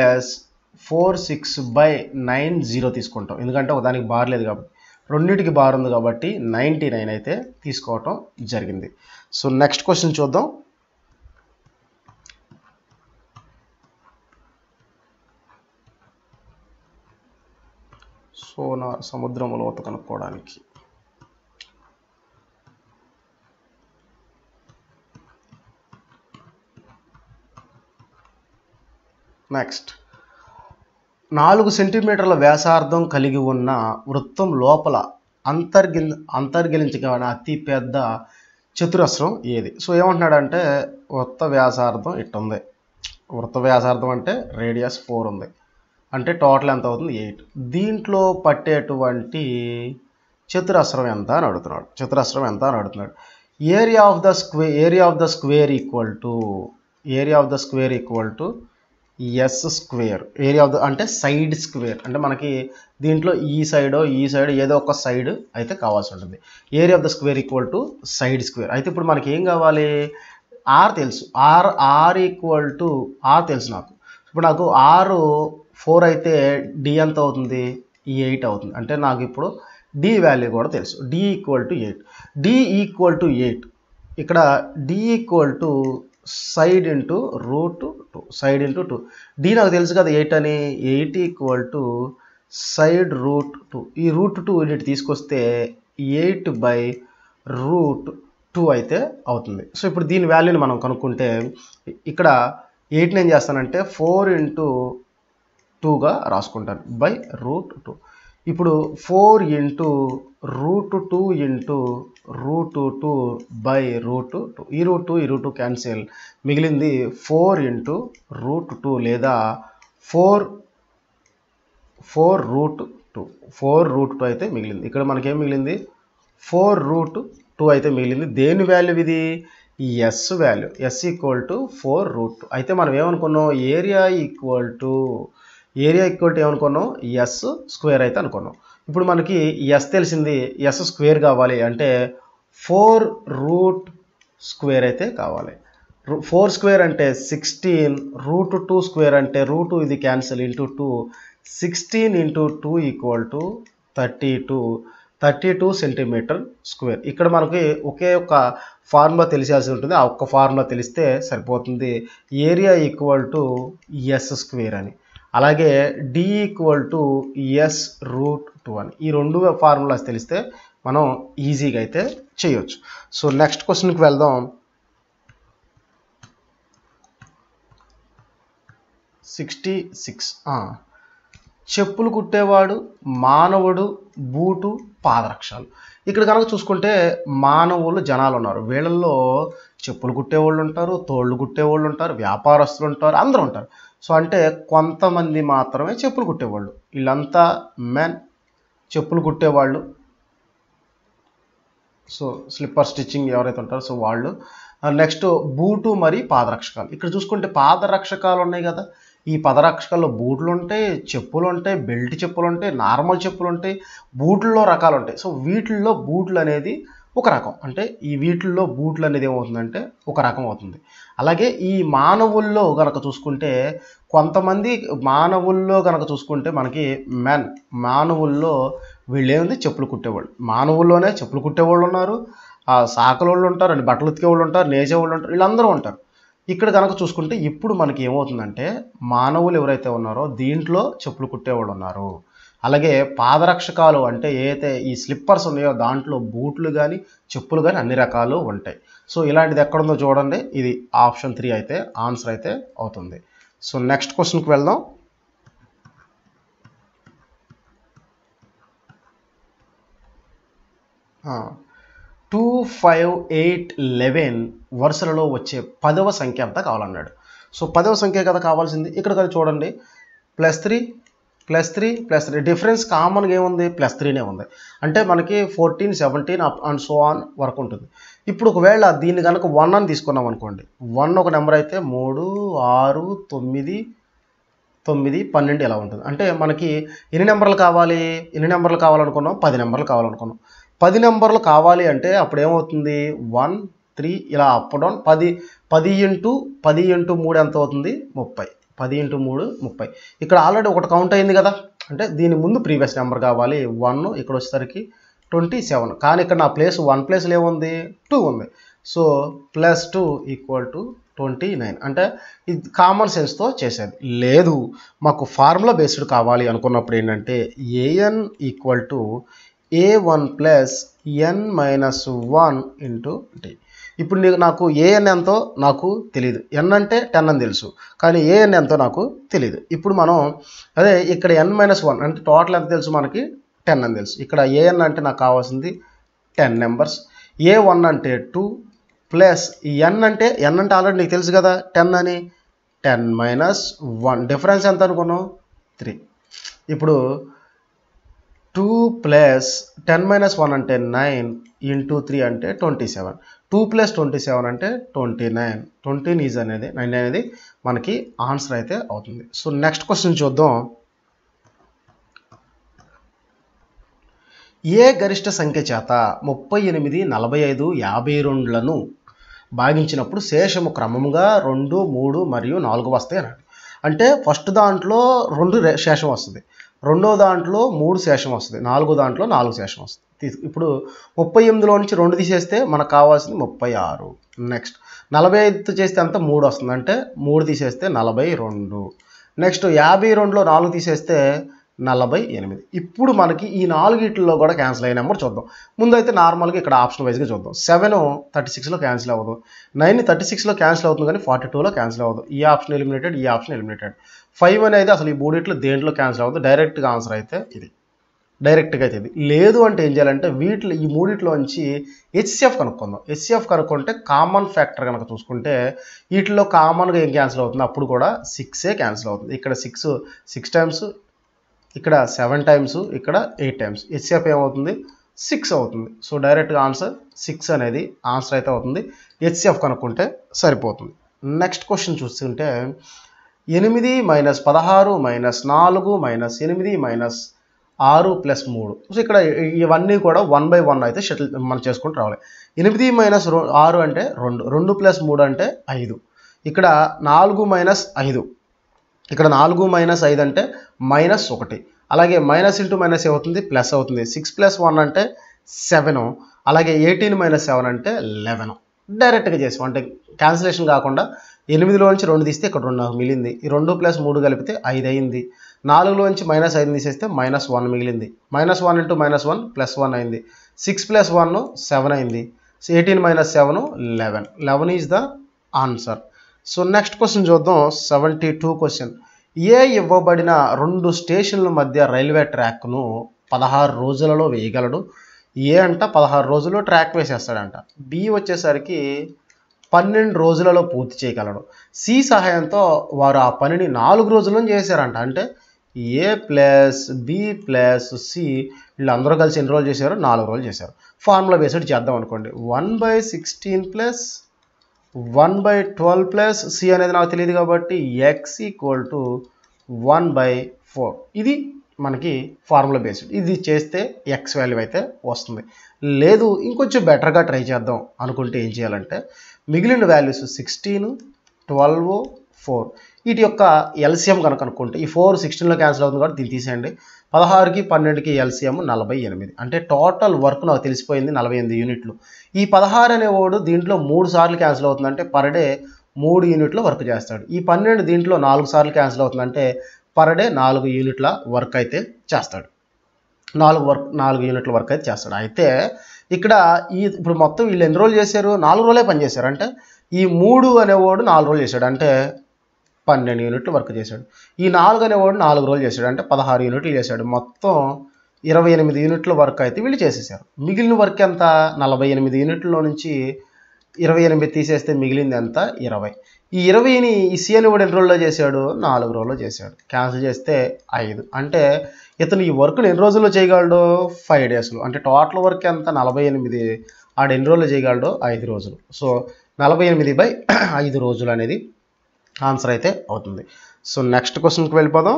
46/9 తీసుకుంటాం, ఎందుకంటే ఒకదానికి బార్ లేదు కాబట్టి. రెండింటికి బార్ ఉంది కాబట్టి 99 అయితే తీసుకోవటం జరిగింది. సో నెక్స్ట్ క్వశ్చన్ చూద్దాం. సోనార్ సముద్రం లోతు కనుక్కోవడానికి. నెక్స్ట్ 4 సెంటీమీటర్ల వ్యాసార్థం కలిగి ఉన్న వృత్తం లోపల అంతర్గలించగల అతి పెద్ద చతురస్రం ఏది? సో ఏమంటున్నాడంటే వృత్త వ్యాసార్థం ఇట్టుంది. వృత్త వ్యాసార్థం అంటే రేడియస్ 4 ఉంది, అంటే టోటల్ ఎంత అవుతుంది 8. దీంట్లో పట్టేటువంటి చతురస్రం ఎంత అని అడుగుతున్నాడు. Area of the square equal to S square. Area of the అంటే సైడ్ స్క్వేర్, అంటే మనకి దీంట్లో ఈ సైడ్ ఏదో ఒక సైడ్ అయితే కావాల్సి ఉంటుంది. Area of the square equal to side square. అయితే ఇప్పుడు మనకి ఏం కావాలి? ఆర్ తెలుసు. ఆర్ ఈక్వల్ టు ఆర్ తెలుసు నాకు. ఇప్పుడు నాకు ఆర్ 4 అయితే డి ఎంత అవుతుంది? 8 అవుతుంది. అంటే నాకు ఇప్పుడు డి వాల్యూ కూడా తెలుసు. D equal to 8. ఇక్కడ D equal to side into √2. D నాకు తెలుసు కదా 8 అని. 8 ఈక్వల్ టు సైడ్ √2. ఈ √2 ఇటు తీసుకొస్తే 8/√2 అయితే అవుతుంది. సో ఇప్పుడు దీని వాల్యూని మనం కనుక్కుంటే ఇక్కడ 8ని ఏం చేస్తానంటే 4 × 2గా రాసుకుంటాను /√2. ఇప్పుడు 4 × √2 √2/√2. ఈ √2 క్యాన్సిల్, మిగిలింది 4 × √2 లేదా 4√2 అయితే మిగిలింది. ఇక్కడ మనకేం మిగిలింది? 4√2 అయితే మిగిలింది. దేని వాల్యూ ఇది? S value. S equal to 4√2. అయితే మనం ఏమనుకున్నాం? ఏరియా ఈక్వల్ టు ఏమనుకున్నాం? ఎస్ స్క్వేర్ అయితే అనుకున్నాం. ఇప్పుడు మనకి ఎస్ తెలిసింది, ఎస్ స్క్వేర్ కావాలి అంటే 4√2 అయితే కావాలి. 4 స్క్వేర్ అంటే 16, √2 స్క్వేర్ అంటే √2 ఇది cancel into 2. 16 × 2 equal to 32 centimetre square. ఇక్కడ మనకి ఒకే ఒక ఫార్ములా తెలిసాల్సి ఉంటుంది. ఆ ఒక్క ఫార్ములా తెలిస్తే సరిపోతుంది. Area equal to S square అని, అలాగే డి ఈక్వల్ టు s√2 అని. ఈ రెండు ఫార్ములాస్ తెలిస్తే మనం ఈజీగా అయితే చేయొచ్చు. సో నెక్స్ట్ క్వశ్చన్కి వెళ్దాం. 66. చెప్పులు కుట్టేవాడు, మానవుడు, బూటు, పాదరక్షలు. ఇక్కడ కనుక చూసుకుంటే మానవులు జనాలు ఉన్నారు. వీళ్ళల్లో చెప్పులు కుట్టేవాళ్ళు ఉంటారు, తోళ్ళు కుట్టేవాళ్ళు ఉంటారు, వ్యాపారస్తులు ఉంటారు, అందరూ ఉంటారు. సో అంటే కొంతమంది మాత్రమే చెప్పులు కుట్టేవాళ్ళు. వీళ్ళంతా మెన్, చెప్పులు కుట్టేవాళ్ళు. సో స్లిప్పర్ స్టిచ్చింగ్ ఎవరైతే ఉంటారో సో వాళ్ళు. నెక్స్ట్ బూటు మరి పాదరక్షకాలు. ఇక్కడ చూసుకుంటే పాదరక్షకాలు ఉన్నాయి కదా, ఈ పాదరక్షకాల్లో బూట్లు ఉంటాయి, చెప్పులు ఉంటాయి, బెల్ట్ చెప్పులు ఉంటాయి, నార్మల్ చెప్పులు ఉంటాయి, బూట్లలో రకాలు ఉంటాయి. సో వీటిల్లో బూట్లు అనేది ఒక రకం, అంటే ఈ వీటిల్లో బూట్లు అనేది ఏమవుతుందంటే ఒక రకం అవుతుంది. అలాగే ఈ మానవుల్లో కనుక చూసుకుంటే మనకి మెన్, మానవుల్లో వీళ్ళేముంది చెప్పులు కుట్టేవాళ్ళు. మానవుల్లోనే చెప్పులు కుట్టేవాళ్ళు ఉన్నారు, సాకలోళ్ళు ఉంటారు, అని బట్టలు ఉతికేవాళ్ళు ఉంటారు, నేసేవాళ్ళు ఉంటారు, వీళ్ళందరూ ఉంటారు. ఇక్కడ కనుక చూసుకుంటే ఇప్పుడు మనకి ఏమవుతుందంటే మానవులు ఎవరైతే ఉన్నారో దీంట్లో చెప్పులు కుట్టేవాళ్ళు ఉన్నారు. అలాగే పాదరక్షకాలు అంటే ఏదైతే ఈ స్లిప్పర్స్ ఉన్నాయో దాంట్లో బూట్లు కానీ చెప్పులు కానీ అన్ని రకాలు ఉంటాయి. సో ఇలాంటిది ఎక్కడుందో చూడండి, ఇది ఆప్షన్ 3 అయితే ఆన్సర్ అయితే అవుతుంది. సో నెక్స్ట్ క్వశ్చన్కి వెళ్దాం. ఆ 2, 5, 8, 11 వరుసలలో వచ్చే 10వ సంఖ్య ఎంత కావాలన్నాడు. సో 10వ సంఖ్య కదా కావాల్సింది. ఇక్కడ కదా చూడండి +3 డిఫరెన్స్ కామన్గా ఏముంది? +3నే ఉంది. అంటే మనకి 14, 17 అండ్ సో ఆన్ వరకు ఉంటుంది. ఇప్పుడు ఒకవేళ దీన్ని కనుక 1 అని తీసుకున్నాం అనుకోండి, 1 ఒక నెంబర్ అయితే 3, 6, 9, 12 ఇలా ఉంటుంది. అంటే మనకి ఎన్ని నెంబర్లు కావాలనుకున్నాం? 10 నెంబర్లు కావాలనుకున్నాం. 10 నెంబర్లు కావాలి అంటే అప్పుడు ఏమవుతుంది? 1, 3 ఇలా అప్ డౌన్ 10 × 3 ఎంత అవుతుంది? 30. 10 × 3 30. ఇక్కడ ఆల్రెడీ ఒకటి కౌంట్ అయింది కదా, అంటే దీని ముందు ప్రీవియస్ నెంబర్ కావాలి 1, ఇక్కడ వచ్చేసరికి 27. కానీ ఇక్కడ నా ప్లేస్ 1 ప్లేస్లో ఏముంది, 2 ఉంది. సో +2 = 29. అంటే ఇది కామన్ సెన్స్తో చేసేది. లేదు మాకు ఫార్ములా బేస్డ్ కావాలి అనుకున్నప్పుడు ఏంటంటే an = a1 + n - 1 × d. ఇప్పుడు నాకు an ఎంతో నాకు తెలియదు, n అంటే 10 అని తెలుసు, కానీ an ఎంతో నాకు తెలియదు. ఇప్పుడు మనం అదే ఇక్కడ n - 1 అంటే టోటల్ ఎంత తెలుసు మనకి, 10 అని తెలుసు. ఇక్కడ an అంటే నాకు కావాల్సింది 10 నెంబర్స్, a1 అంటే 2 ప్లస్ n అంటే ఆల్రెడీ నీకు తెలుసు కదా 10 అని, 10 - 1 డిఫరెన్స్ ఎంత అనుకున్నాం, 3. ఇప్పుడు 2 + 10 - 1 అంటే 9 × 3 అంటే 27. 2 + 27 అంటే 29. 29 అనేది 9 అనేది మనకి ఆన్సర్ అయితే అవుతుంది. సో నెక్స్ట్ క్వశ్చన్ చూద్దాం. ఏ గరిష్ట సంఖ్య చేత 38, 45, 52లను భాగించినప్పుడు శేషము క్రమముగా 2, 3 మరియు 4 వస్తాయి అన్నాడు. అంటే ఫస్ట్ దాంట్లో 2 శేషం వస్తుంది, రెండో దాంట్లో 3 శేషం వస్తుంది, నాలుగో దాంట్లో 4 శేషం వస్తుంది. ఇప్పుడు 38లో నుంచి 2 తీసేస్తే మనకు కావాల్సింది 36. నెక్స్ట్ 45 చేస్తే అంత 3 వస్తుంది, అంటే 3 తీసేస్తే 42. నెక్స్ట్ 52లో 4 తీసేస్తే 48. ఇప్పుడు మనకి ఈ 4 కూడా క్యాన్సిల్ అయిన నెంబర్ చూద్దాం. ముందైతే నార్మల్గా ఇక్కడ ఆప్షన్ వైజ్గా చూద్దాం. 7 36లో క్యాన్సిల్ అవ్వదు, 9 36లో క్యాన్సిల్ అవుతుంది కానీ 42లో క్యాన్సిల్ అవ్వదు. ఈ ఆప్షన్ ఎలిమినేటెడ్, ఈ ఆప్షన్ ఎలిమినేటెడ్. 5 అనేది అసలు ఈ మూడిట్లో దేంట్లో క్యాన్సిల్ అవ్వదు. డైరెక్ట్గా ఆన్సర్ అయితే ఇది, డైరెక్ట్గా అయితే ఇది. లేదు అంటే ఏం చేయాలంటే ఈ మూడిట్లోంచి హెచ్సిఎఫ్ కనుక్కుందాం. హెచ్సిఎఫ్ కనుక్కుంటే కామన్ ఫ్యాక్టర్ కనుక చూసుకుంటే వీటిలో కామన్గా ఏం క్యాన్సిల్ అవుతుంది, అప్పుడు కూడా 6ఏ క్యాన్సిల్ అవుతుంది. ఇక్కడ 6 టైమ్స్, ఇక్కడ 7 టైమ్స్, ఇక్కడ 8 టైమ్స్. హెచ్సిఎఫ్ ఏమవుతుంది, 6 అవుతుంది. సో డైరెక్ట్గా ఆన్సర్ 6 అనేది ఆన్సర్ అయితే అవుతుంది. హెచ్సిఎఫ్ కనుక్కుంటే సరిపోతుంది. నెక్స్ట్ క్వశ్చన్ చూస్తుంటే 8 - 16 - 4 - 8 - 6 + 3. సో ఇక్కడ ఇవన్నీ కూడా 1 by 1 అయితే షటిల్ మనం చేసుకుంటూ రావాలి. 8 - 6 అంటే 2, 2 + 3 అంటే 5. ఇక్కడ 4 - 5, ఇక్కడ 4 - 5 అంటే -1. అలాగే మైనస్ ఇంటూ మైనస్ ఏమవుతుంది, ప్లస్ అవుతుంది. 6 + 1 అంటే 7. అలాగే 18 - 7 అంటే 11. డైరెక్ట్గా చేసాం, అంటే క్యాన్సిలేషన్ కాకుండా 8లోంచి 2 తీస్తే ఇక్కడ 2 మిగిలింది. ఈ 2 + 3 కలిపితే 5 అయింది. 4లోంచి -5 తీసేస్తే -1 మిగిలింది. -1 × -1 +1 అయింది. 6 + 1 7 అయింది. 18 - 7 11. 11 is the answer. So next question చూద్దాం. 72 క్వశ్చన్. ఏ ఇవ్వబడిన 2 స్టేషన్ల మధ్య రైల్వే ట్రాక్ను 16 రోజులలో వేయగలడు. ఏ అంట 16 రోజుల్లో ట్రాక్ వేసేస్తాడంట. బి వచ్చేసరికి 12 రోజులలో పూర్తి చేయగలడు. సి సహాయంతో వారు ఆ పనిని 4 రోజుల్లో చేశారంట. అంటే ఏ ప్లస్ బి ప్లస్ సి వీళ్ళందరూ కలిసి ఎన్ని రోజులు చేశారు, 4 రోజులు చేశారు. ఫార్ములా బేస్డ్ చేద్దాం అనుకోండి. 1/16 ప్లస్ 1/12 ప్లస్ సి అనేది నాకు తెలియదు కాబట్టి x = 1/4. ఇది మనకి ఫార్ములా బేస్డ్. ఇది చేస్తే ఎక్స్ వాల్యూ అయితే వస్తుంది. లేదు ఇంకొంచెం బెటర్గా ట్రై చేద్దాం అనుకుంటే ఏం చేయాలంటే మిగిలిన వాల్యూస్ 16, 12, 4 వీటి యొక్క ఎల్సిఎం కనుక అనుకుంటే ఈ 4 16లో క్యాన్సిల్ అవుతుంది కాబట్టి దీన్ని తీసేయండి. 16కి 12కి ఎల్సిఎం 48. అంటే టోటల్ వర్క్ నాకు తెలిసిపోయింది 48 యూనిట్లు. ఈ 16 అనేవాడు దీంట్లో 3 సార్లు క్యాన్సిల్ అవుతుందంటే పర్ డే 3 యూనిట్ల వర్క్ చేస్తాడు. ఈ 12 దీంట్లో 4 సార్లు క్యాన్సిల్ అవుతుందంటే పర్ డే 4 యూనిట్ల వర్క్ అయితే చేస్తాడు. 4 యూనిట్ల వర్క్ అయితే చేస్తాడు. అయితే ఇక్కడ ఇప్పుడు మొత్తం వీళ్ళు ఎన్ని రోజులు చేశారు, 4 రోజులే పని చేశారు. అంటే ఈ 3 అనేవాడు 4 రోజులు చేశాడు, అంటే 12 యూనిట్లు వర్క్ చేశాడు. ఈ 4 అనేవాడు 4 రోజులు చేశాడు, అంటే 16 యూనిట్లు చేశాడు. మొత్తం 28 యూనిట్ల వర్క్ అయితే వీళ్ళు చేసేసారు. మిగిలిన వర్క్ ఎంత, 48 యూనిట్లలో నుంచి 28 తీసేస్తే మిగిలింది ఎంత, 20. ఈ 20ని ఈ సి అనేవాడు ఎన్ని రోజుల్లో చేశాడు, 4 రోజుల్లో చేశాడు. క్యాన్సిల్ చేస్తే 5. అంటే ఇతను ఈ వర్క్ని ఎన్ని రోజుల్లో చేయగలడు, 5 డేస్లో. అంటే టోటల్ వర్క్ ఎంత, 48. ఆడు ఎన్ని రోజులు చేయగలడు, 5 రోజులు. సో 48/5 రోజులు అనేది ఆన్సర్ అయితే అవుతుంది. సో నెక్స్ట్ క్వశ్చన్కి వెళ్ళిపోదాం.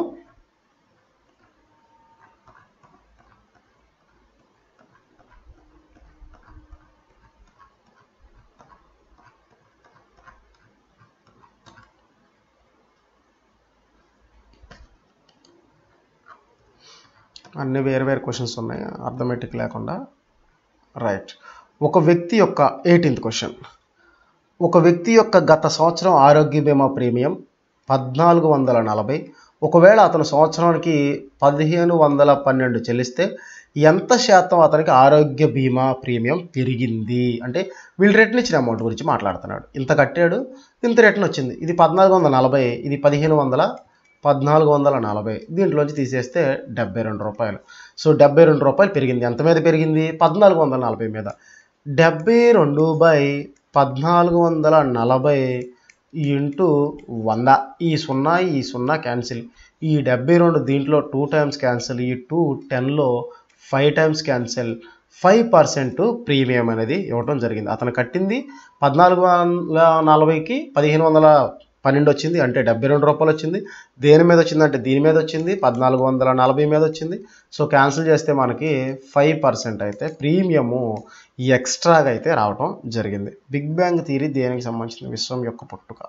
అన్ని వేరు వేరు క్వశ్చన్స్ ఉన్నాయి, అర్థమెటిక్ లేకుండా. రైట్. ఒక వ్యక్తి యొక్క 18th క్వశ్చన్. ఒక వ్యక్తి యొక్క గత సంవత్సరం ఆరోగ్య బీమా ప్రీమియం 1440. ఒకవేళ అతను సంవత్సరానికి 1512 చెల్లిస్తే ఎంత శాతం అతనికి ఆరోగ్య బీమా ప్రీమియం పెరిగింది? అంటే వీళ్ళు రిటర్న్ ఇచ్చిన అమౌంట్ గురించి మాట్లాడుతున్నాడు. ఇంత కట్టాడు, ఇంత రిటర్న్ వచ్చింది. ఇది 1440, ఇది 1440. దీంట్లోంచి తీసేస్తే 72 రూపాయలు. సో 72 రూపాయలు పెరిగింది. ఎంత మీద పెరిగింది? 1440 మీద. 72/1440 ఇంటూ 100. ఈ 0 క్యాన్సిల్. ఈ 72 దీంట్లో 2 టైమ్స్ క్యాన్సిల్. ఈ 2 10లో 5 టైమ్స్ క్యాన్సిల్. 5% ప్రీమియం అనేది ఇవ్వటం జరిగింది. అతను కట్టింది 1440కి 1512 వచ్చింది, అంటే 72 రూపాయలు వచ్చింది. దేని మీద వచ్చిందంటే దీని మీద వచ్చింది, 1440 మీద వచ్చింది. సో క్యాన్సిల్ చేస్తే మనకి 5% అయితే ప్రీమియము ఎక్స్ట్రాగా అయితే రావటం జరిగింది. బిగ్ బ్యాంగ్ థియరీ దేనికి సంబంధించిన? విశ్వం యొక్క పుట్టుక.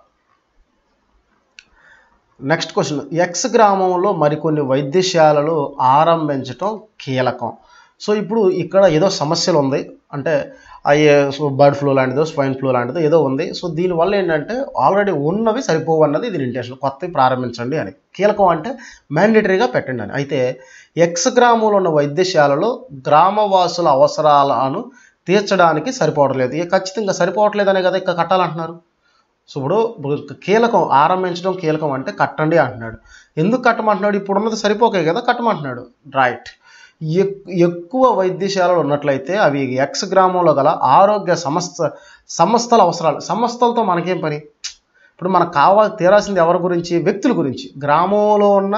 Next question. ఎక్స్ గ్రామంలో మరికొన్ని వైద్యశాలలు ఆరంభించటం కీలకం. సో ఇప్పుడు ఇక్కడ ఏదో సమస్యలు ఉంది, అంటే బర్డ్ ఫ్లూ లాంటిదో స్వైన్ ఫ్లూ లాంటిదో ఏదో ఉంది. సో దీనివల్ల ఏంటంటే ఆల్రెడీ ఉన్నవి సరిపోవు అన్నది దీని ఇంటెన్షన్. కొత్తవి ప్రారంభించండి అని. కీలకం అంటే మ్యాండేటరీగా పెట్టండి అని. అయితే ఎక్స్ గ్రామంలో ఉన్న వైద్యశాలలో గ్రామవాసుల అవసరాలను తీర్చడానికి సరిపోవట్లేదు. ఖచ్చితంగా సరిపోవట్లేదనే కదా ఇక్కడ కట్టాలంటున్నారు. సో ఇప్పుడు కీలకం, ఆరంభించడం కీలకం అంటే కట్టండి అంటున్నాడు. ఎందుకు కట్టమంటున్నాడు? ఇప్పుడు ఉన్నది సరిపోకే కదా కట్టమంటున్నాడు. రైట్. ఎక్కువ వైద్యశాలలు ఉన్నట్లయితే అవి ఎక్స్ గ్రామంలో గల ఆరోగ్య సంస్థల అవసరాలు. సంస్థలతో మనకేం పని? ఇప్పుడు మనకు తీరాల్సింది ఎవరి గురించి? వ్యక్తుల గురించి. గ్రామంలో ఉన్న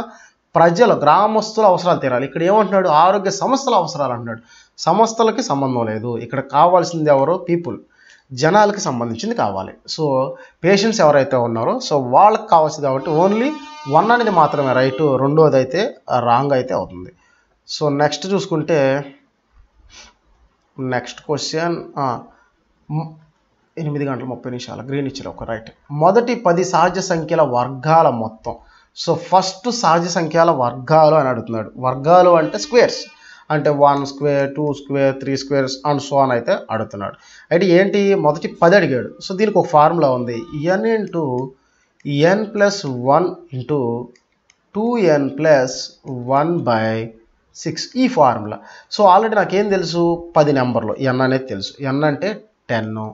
ప్రజలు, గ్రామస్తుల అవసరాలు తీరాలి. ఇక్కడ ఏమంటున్నాడు? ఆరోగ్య సంస్థల అవసరాలు అంటున్నాడు. సంస్థలకి సంబంధం లేదు. ఇక్కడ కావాల్సింది ఎవరో? పీపుల్, జనాలకి సంబంధించింది కావాలి. సో పేషెంట్స్ ఎవరైతే ఉన్నారో సో వాళ్ళకి కావాల్సింది కాబట్టి ఓన్లీ 1 అనేది మాత్రమే రైట్, రెండోది అయితే రాంగ్ అయితే అవుతుంది. సో నెక్స్ట్ చూసుకుంటే నెక్స్ట్ క్వశ్చన్ 8:30 గ్రీన్ ఇచ్చారు ఒక రైట్. మొదటి 10 సహజ సంఖ్యల వర్గాల మొత్తం. సో ఫస్ట్ సహజ సంఖ్యల వర్గాలు అని అడుగుతున్నాడు. వర్గాలు అంటే స్క్వేర్స్, అంటే 1 square 2 square 3 squares and so అని అయితే అడుగుతున్నాడు. అయితే ఏంటి? మొదటి 10 అడిగాడు. సో దీనికి ఒక ఫార్ములా ఉంది. n × n + 1 × 2n + 1/6 ఈ ఫార్ములా. సో ఆల్రెడీ నాకేం తెలుసు? 10 నెంబర్లు n అనేది తెలుసు. n అంటే 10,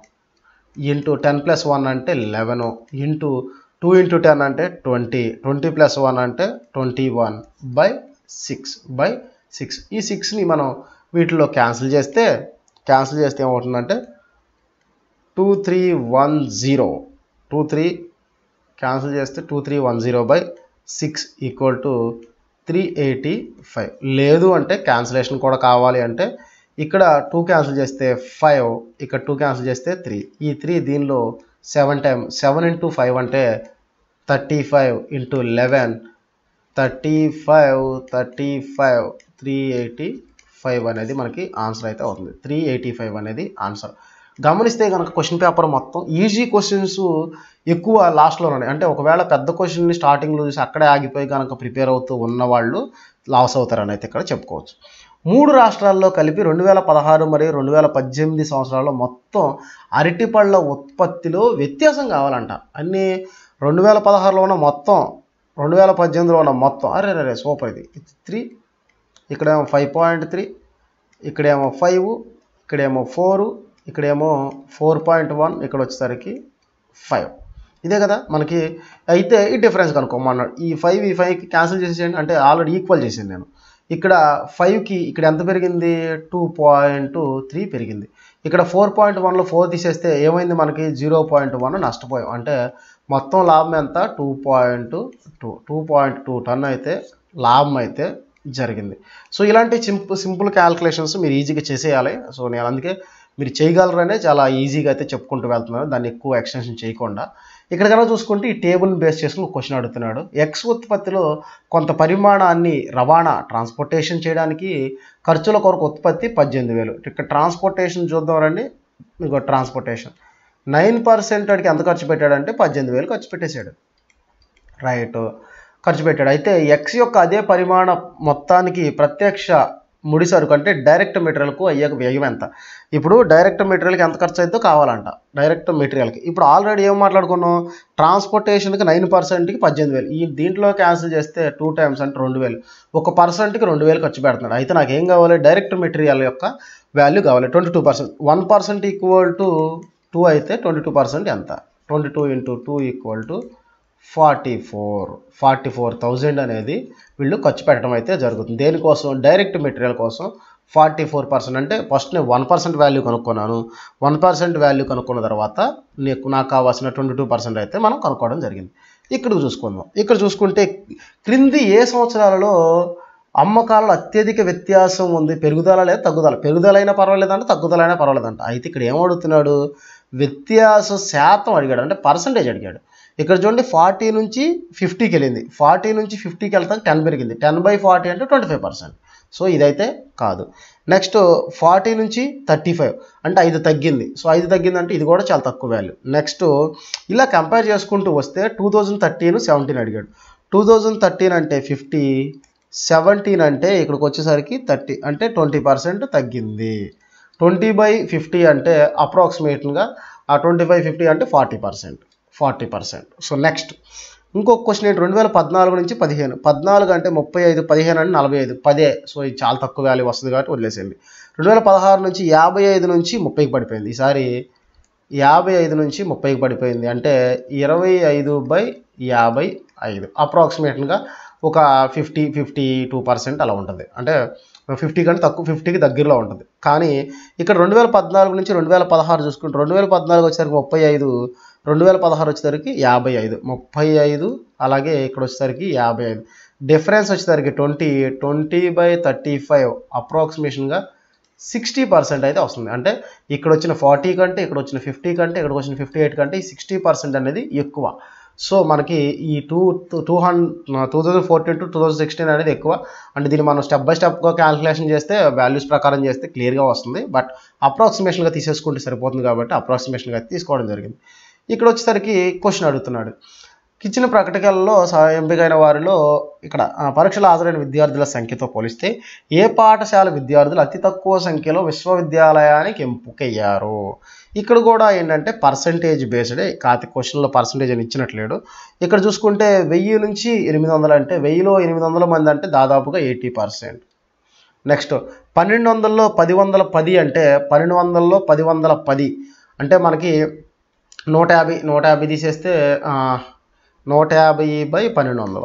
ఇంటూ 10 + 1 అంటే 11, ఇంటూ 2 × 10 అంటే 20, 20 + 1 అంటే 21/6. ఈ 6ని మనం వీటిలో క్యాన్సిల్ చేస్తే ఏమవుతుందంటే 2310. 23 క్యాన్సిల్ చేస్తే 2310/6 = 385. లేదు అంటే క్యాన్సిలేషన్ కూడా కావాలి అంటే ఇక్కడ 2 క్యాన్సిల్ చేస్తే 5, ఇక్కడ 2 క్యాన్సిల్ చేస్తే 3. ఈ 3 దీనిలో 7 టైమ్స్. 7 × 5 అంటే 35, ఇంటూ 11 35 385 అనేది మనకి ఆన్సర్ అయితే అవుతుంది. 385 అనేది ఆన్సర్. గమనిస్తే కనుక క్వశ్చన్ పేపర్ మొత్తం ఈజీ క్వశ్చన్స్ ఎక్కువ లాస్ట్లో ఉన్నాయి. అంటే ఒకవేళ పెద్ద క్వశ్చన్ని స్టార్టింగ్లో చూసి అక్కడే ఆగిపోయి కనుక ప్రిపేర్ అవుతూ ఉన్నవాళ్ళు లాస్ అవుతారని అయితే ఇక్కడ చెప్పుకోవచ్చు. 3 రాష్ట్రాల్లో కలిపి 2016 మరియు 2018 సంవత్సరాల్లో మొత్తం అరటిపళ్ళ ఉత్పత్తిలో వ్యత్యాసం కావాలంట. అన్నీ 2016లో ఉన్న మొత్తం, 2018లో ఉన్న మొత్తం. అరే సూపర్. ఇది 3, ఇక్కడేమో 5.3, ఇక్కడేమో 5, ఇక్కడేమో 4, ఇక్కడేమో 4.1, ఇక్కడ వచ్చేసరికి 5. ఇదే కదా మనకి. అయితే ఈ డిఫరెన్స్ కనుక్కోమన్నాడు. ఈ 5కి క్యాన్సిల్ చేసేయండి, అంటే ఆల్రెడీ ఈక్వల్ చేసాను నేను. ఇక్కడ 5కి ఇక్కడ ఎంత పెరిగింది? 2.3 పెరిగింది. ఇక్కడ 4.1లో 4 తీసేస్తే ఏమైంది? మనకి 0.1 నష్టపోయాం. అంటే మొత్తం లాభం ఎంత? 2.2 టన్ అయితే లాభం అయితే జరిగింది. సో ఇలాంటి సింపుల్ క్యాల్కులేషన్స్ మీరు ఈజీగా చేసేయాలి. సో నేను అందుకే మీరు చేయగలరనే చాలా ఈజీగా అయితే చెప్పుకుంటూ వెళ్తున్నాను, దాన్ని ఎక్కువ ఎక్స్టెన్షన్ చేయకుండా. ఇక్కడ కనుక చూసుకుంటే ఈ టేబుల్ని బేస్ చేసుకుని క్వశ్చన్ అడుగుతున్నాడు. ఎక్స్ ఉత్పత్తిలో కొంత పరిమాణాన్ని ట్రాన్స్పోర్టేషన్ చేయడానికి ఖర్చుల కొరకు ఉత్పత్తి 18,000. ఇక్కడ ట్రాన్స్పోర్టేషన్ చూద్దాం రండి. ఇంకో ట్రాన్స్పోర్టేషన్ 9% అడిగి ఎంత ఖర్చు పెట్టాడంటే 18,000 ఖర్చు పెట్టేశాడు. రైట్. ఖర్చు పెట్టాడు. అయితే ఎక్స్ యొక్క అదే పరిమాణ మొత్తానికి ప్రత్యక్ష ముడి సరుకు అంటే డైరెక్ట్ మెటీరియల్కు అయ్యే వ్యయం ఎంత? ఇప్పుడు డైరెక్ట్ మెటీరియల్కి ఎంత ఖర్చు అవుతుందో కావాలంట. డైరెక్ట్ మెటీరియల్కి ఇప్పుడు ఆల్రెడీ ఏం మాట్లాడుకున్నాం, ట్రాన్స్పోర్టేషన్కి 9%కి 18,000. ఈ దీంట్లో క్యాన్సిల్ చేస్తే 2 టైమ్స్ అంటే 2,000. 1%కి 2,000 ఖర్చు పెడుతున్నాడు. అయితే నాకు ఏం కావాలి, డైరెక్ట్ మెటీరియల్ యొక్క వాల్యూ కావాలి. 22%. 1% ఈక్వల్ టు 2 అయితే 22% ఎంత? 22 × 2 ఈక్వల్ టు 44,000 అనేది వీళ్ళు ఖర్చు పెట్టడం అయితే జరుగుతుంది. దేనికోసం? డైరెక్ట్ మెటీరియల్ కోసం 44%. అంటే ఫస్ట్ నేను 1% వాల్యూ కనుక్కున్నాను. 1% వాల్యూ కనుక్కున్న తర్వాత నాకు కావాల్సిన 22% అయితే మనం కనుక్కోవడం జరిగింది. ఇక్కడ చూసుకుందాం. ఇక్కడ చూసుకుంటే క్రింది ఏ సంవత్సరాలలో అమ్మకాలలో అత్యధిక వ్యత్యాసం ఉంది? పెరుగుదల లేదా తగ్గుదల? పెరుగుదల అయినా పర్వాలేదంట, తగ్గుదల అయినా పర్వాలేదంట. అయితే ఇక్కడ ఏం అడుగుతున్నాడు, వ్యత్యాస శాతం అడిగాడు, అంటే పర్సంటేజ్ అడిగాడు. ఇక్కడ చూడండి 40 నుంచి 50కి వెళ్ళింది. 40 నుంచి 50కి వెళ్తాక 10 పెరిగింది. 10/40 అంటే 25%. సో ఇదైతే కాదు. నెక్స్ట్ 40 నుంచి 35 అంటే 5 తగ్గింది. సో 5 తగ్గిందంటే ఇది కూడా చాలా తక్కువ వాల్యూ. నెక్స్ట్ ఇలా కంపేర్ చేసుకుంటూ వస్తే 2013, 17 అడిగాడు. 2013 అంటే 50, 17 అంటే ఇక్కడికి వచ్చేసరికి 30 అంటే 20% తగ్గింది. 20/50 అంటే అప్రాక్సిమేట్గా ఆ 25/50 అంటే 40%. సో నెక్స్ట్ ఇంకొక క్వశ్చన్ ఏంటి, 2014 నుంచి 15. 14 అంటే 35, 15 అంటే 45, 10. సో ఇది చాలా తక్కువ వాల్యూ వస్తుంది కాబట్టి వదిలేసేయండి. 2016 నుంచి 55 నుంచి 30కి పడిపోయింది. ఈసారి 55 నుంచి 30కి పడిపోయింది. అంటే 25/55 అప్రాక్సిమేట్గా ఒక 52% అలా ఉంటుంది. అంటే 50 కంటే తక్కువ, 50కి దగ్గరలో ఉంటుంది. కానీ ఇక్కడ 2014 నుంచి 2016 చూసుకుంటే 2014 వచ్చేసరికి 35, 2016 వచ్చేసరికి 55, 35 అలాగే ఇక్కడ వచ్చేసరికి 55. డిఫరెన్స్ వచ్చేసరికి 20/35 అప్రాక్సిమేషన్గా 60% అయితే వస్తుంది. అంటే ఇక్కడ వచ్చిన 40 కంటే, ఇక్కడ వచ్చిన 50 కంటే, ఇక్కడ వచ్చిన 58 కంటే ఈ 60% అనేది ఎక్కువ. సో మనకి ఈ 2014 to 2016 అనేది ఎక్కువ. అంటే దీన్ని మనం స్టెప్ బై స్టెప్గా క్యాలిక్యులేషన్ చేస్తే, వాల్యూస్ ప్రకారం చేస్తే క్లియర్గా వస్తుంది. బట్ అప్రాక్సిమేషన్గా తీసేసుకుంటే సరిపోతుంది కాబట్టి అప్రాక్సిమేషన్గా తీసుకోవడం జరిగింది. ఇక్కడ వచ్చేసరికి క్వశ్చన్ అడుగుతున్నాడు, ఇచ్చిన ప్రకటనలలో ఎంపికైన వారిలో ఇక్కడ పరీక్షలు హాజరైన విద్యార్థుల సంఖ్యతో పోలిస్తే ఏ పాఠశాల విద్యార్థులు అతి తక్కువ సంఖ్యలో విశ్వవిద్యాలయానికి ఎంపికయ్యారు? ఇక్కడ కూడా ఏంటంటే పర్సంటేజ్ బేస్డే, కాతి క్వశ్చన్లో పర్సంటేజ్ అని ఇచ్చినట్లేడు. ఇక్కడ చూసుకుంటే 1000 నుంచి 800 అంటే 1000లో 800 మంది అంటే దాదాపుగా 80%. నెక్స్ట్ 1200లో 1010 అంటే 1200లో 1010 అంటే మనకి 150 తీసేస్తే 150/1200.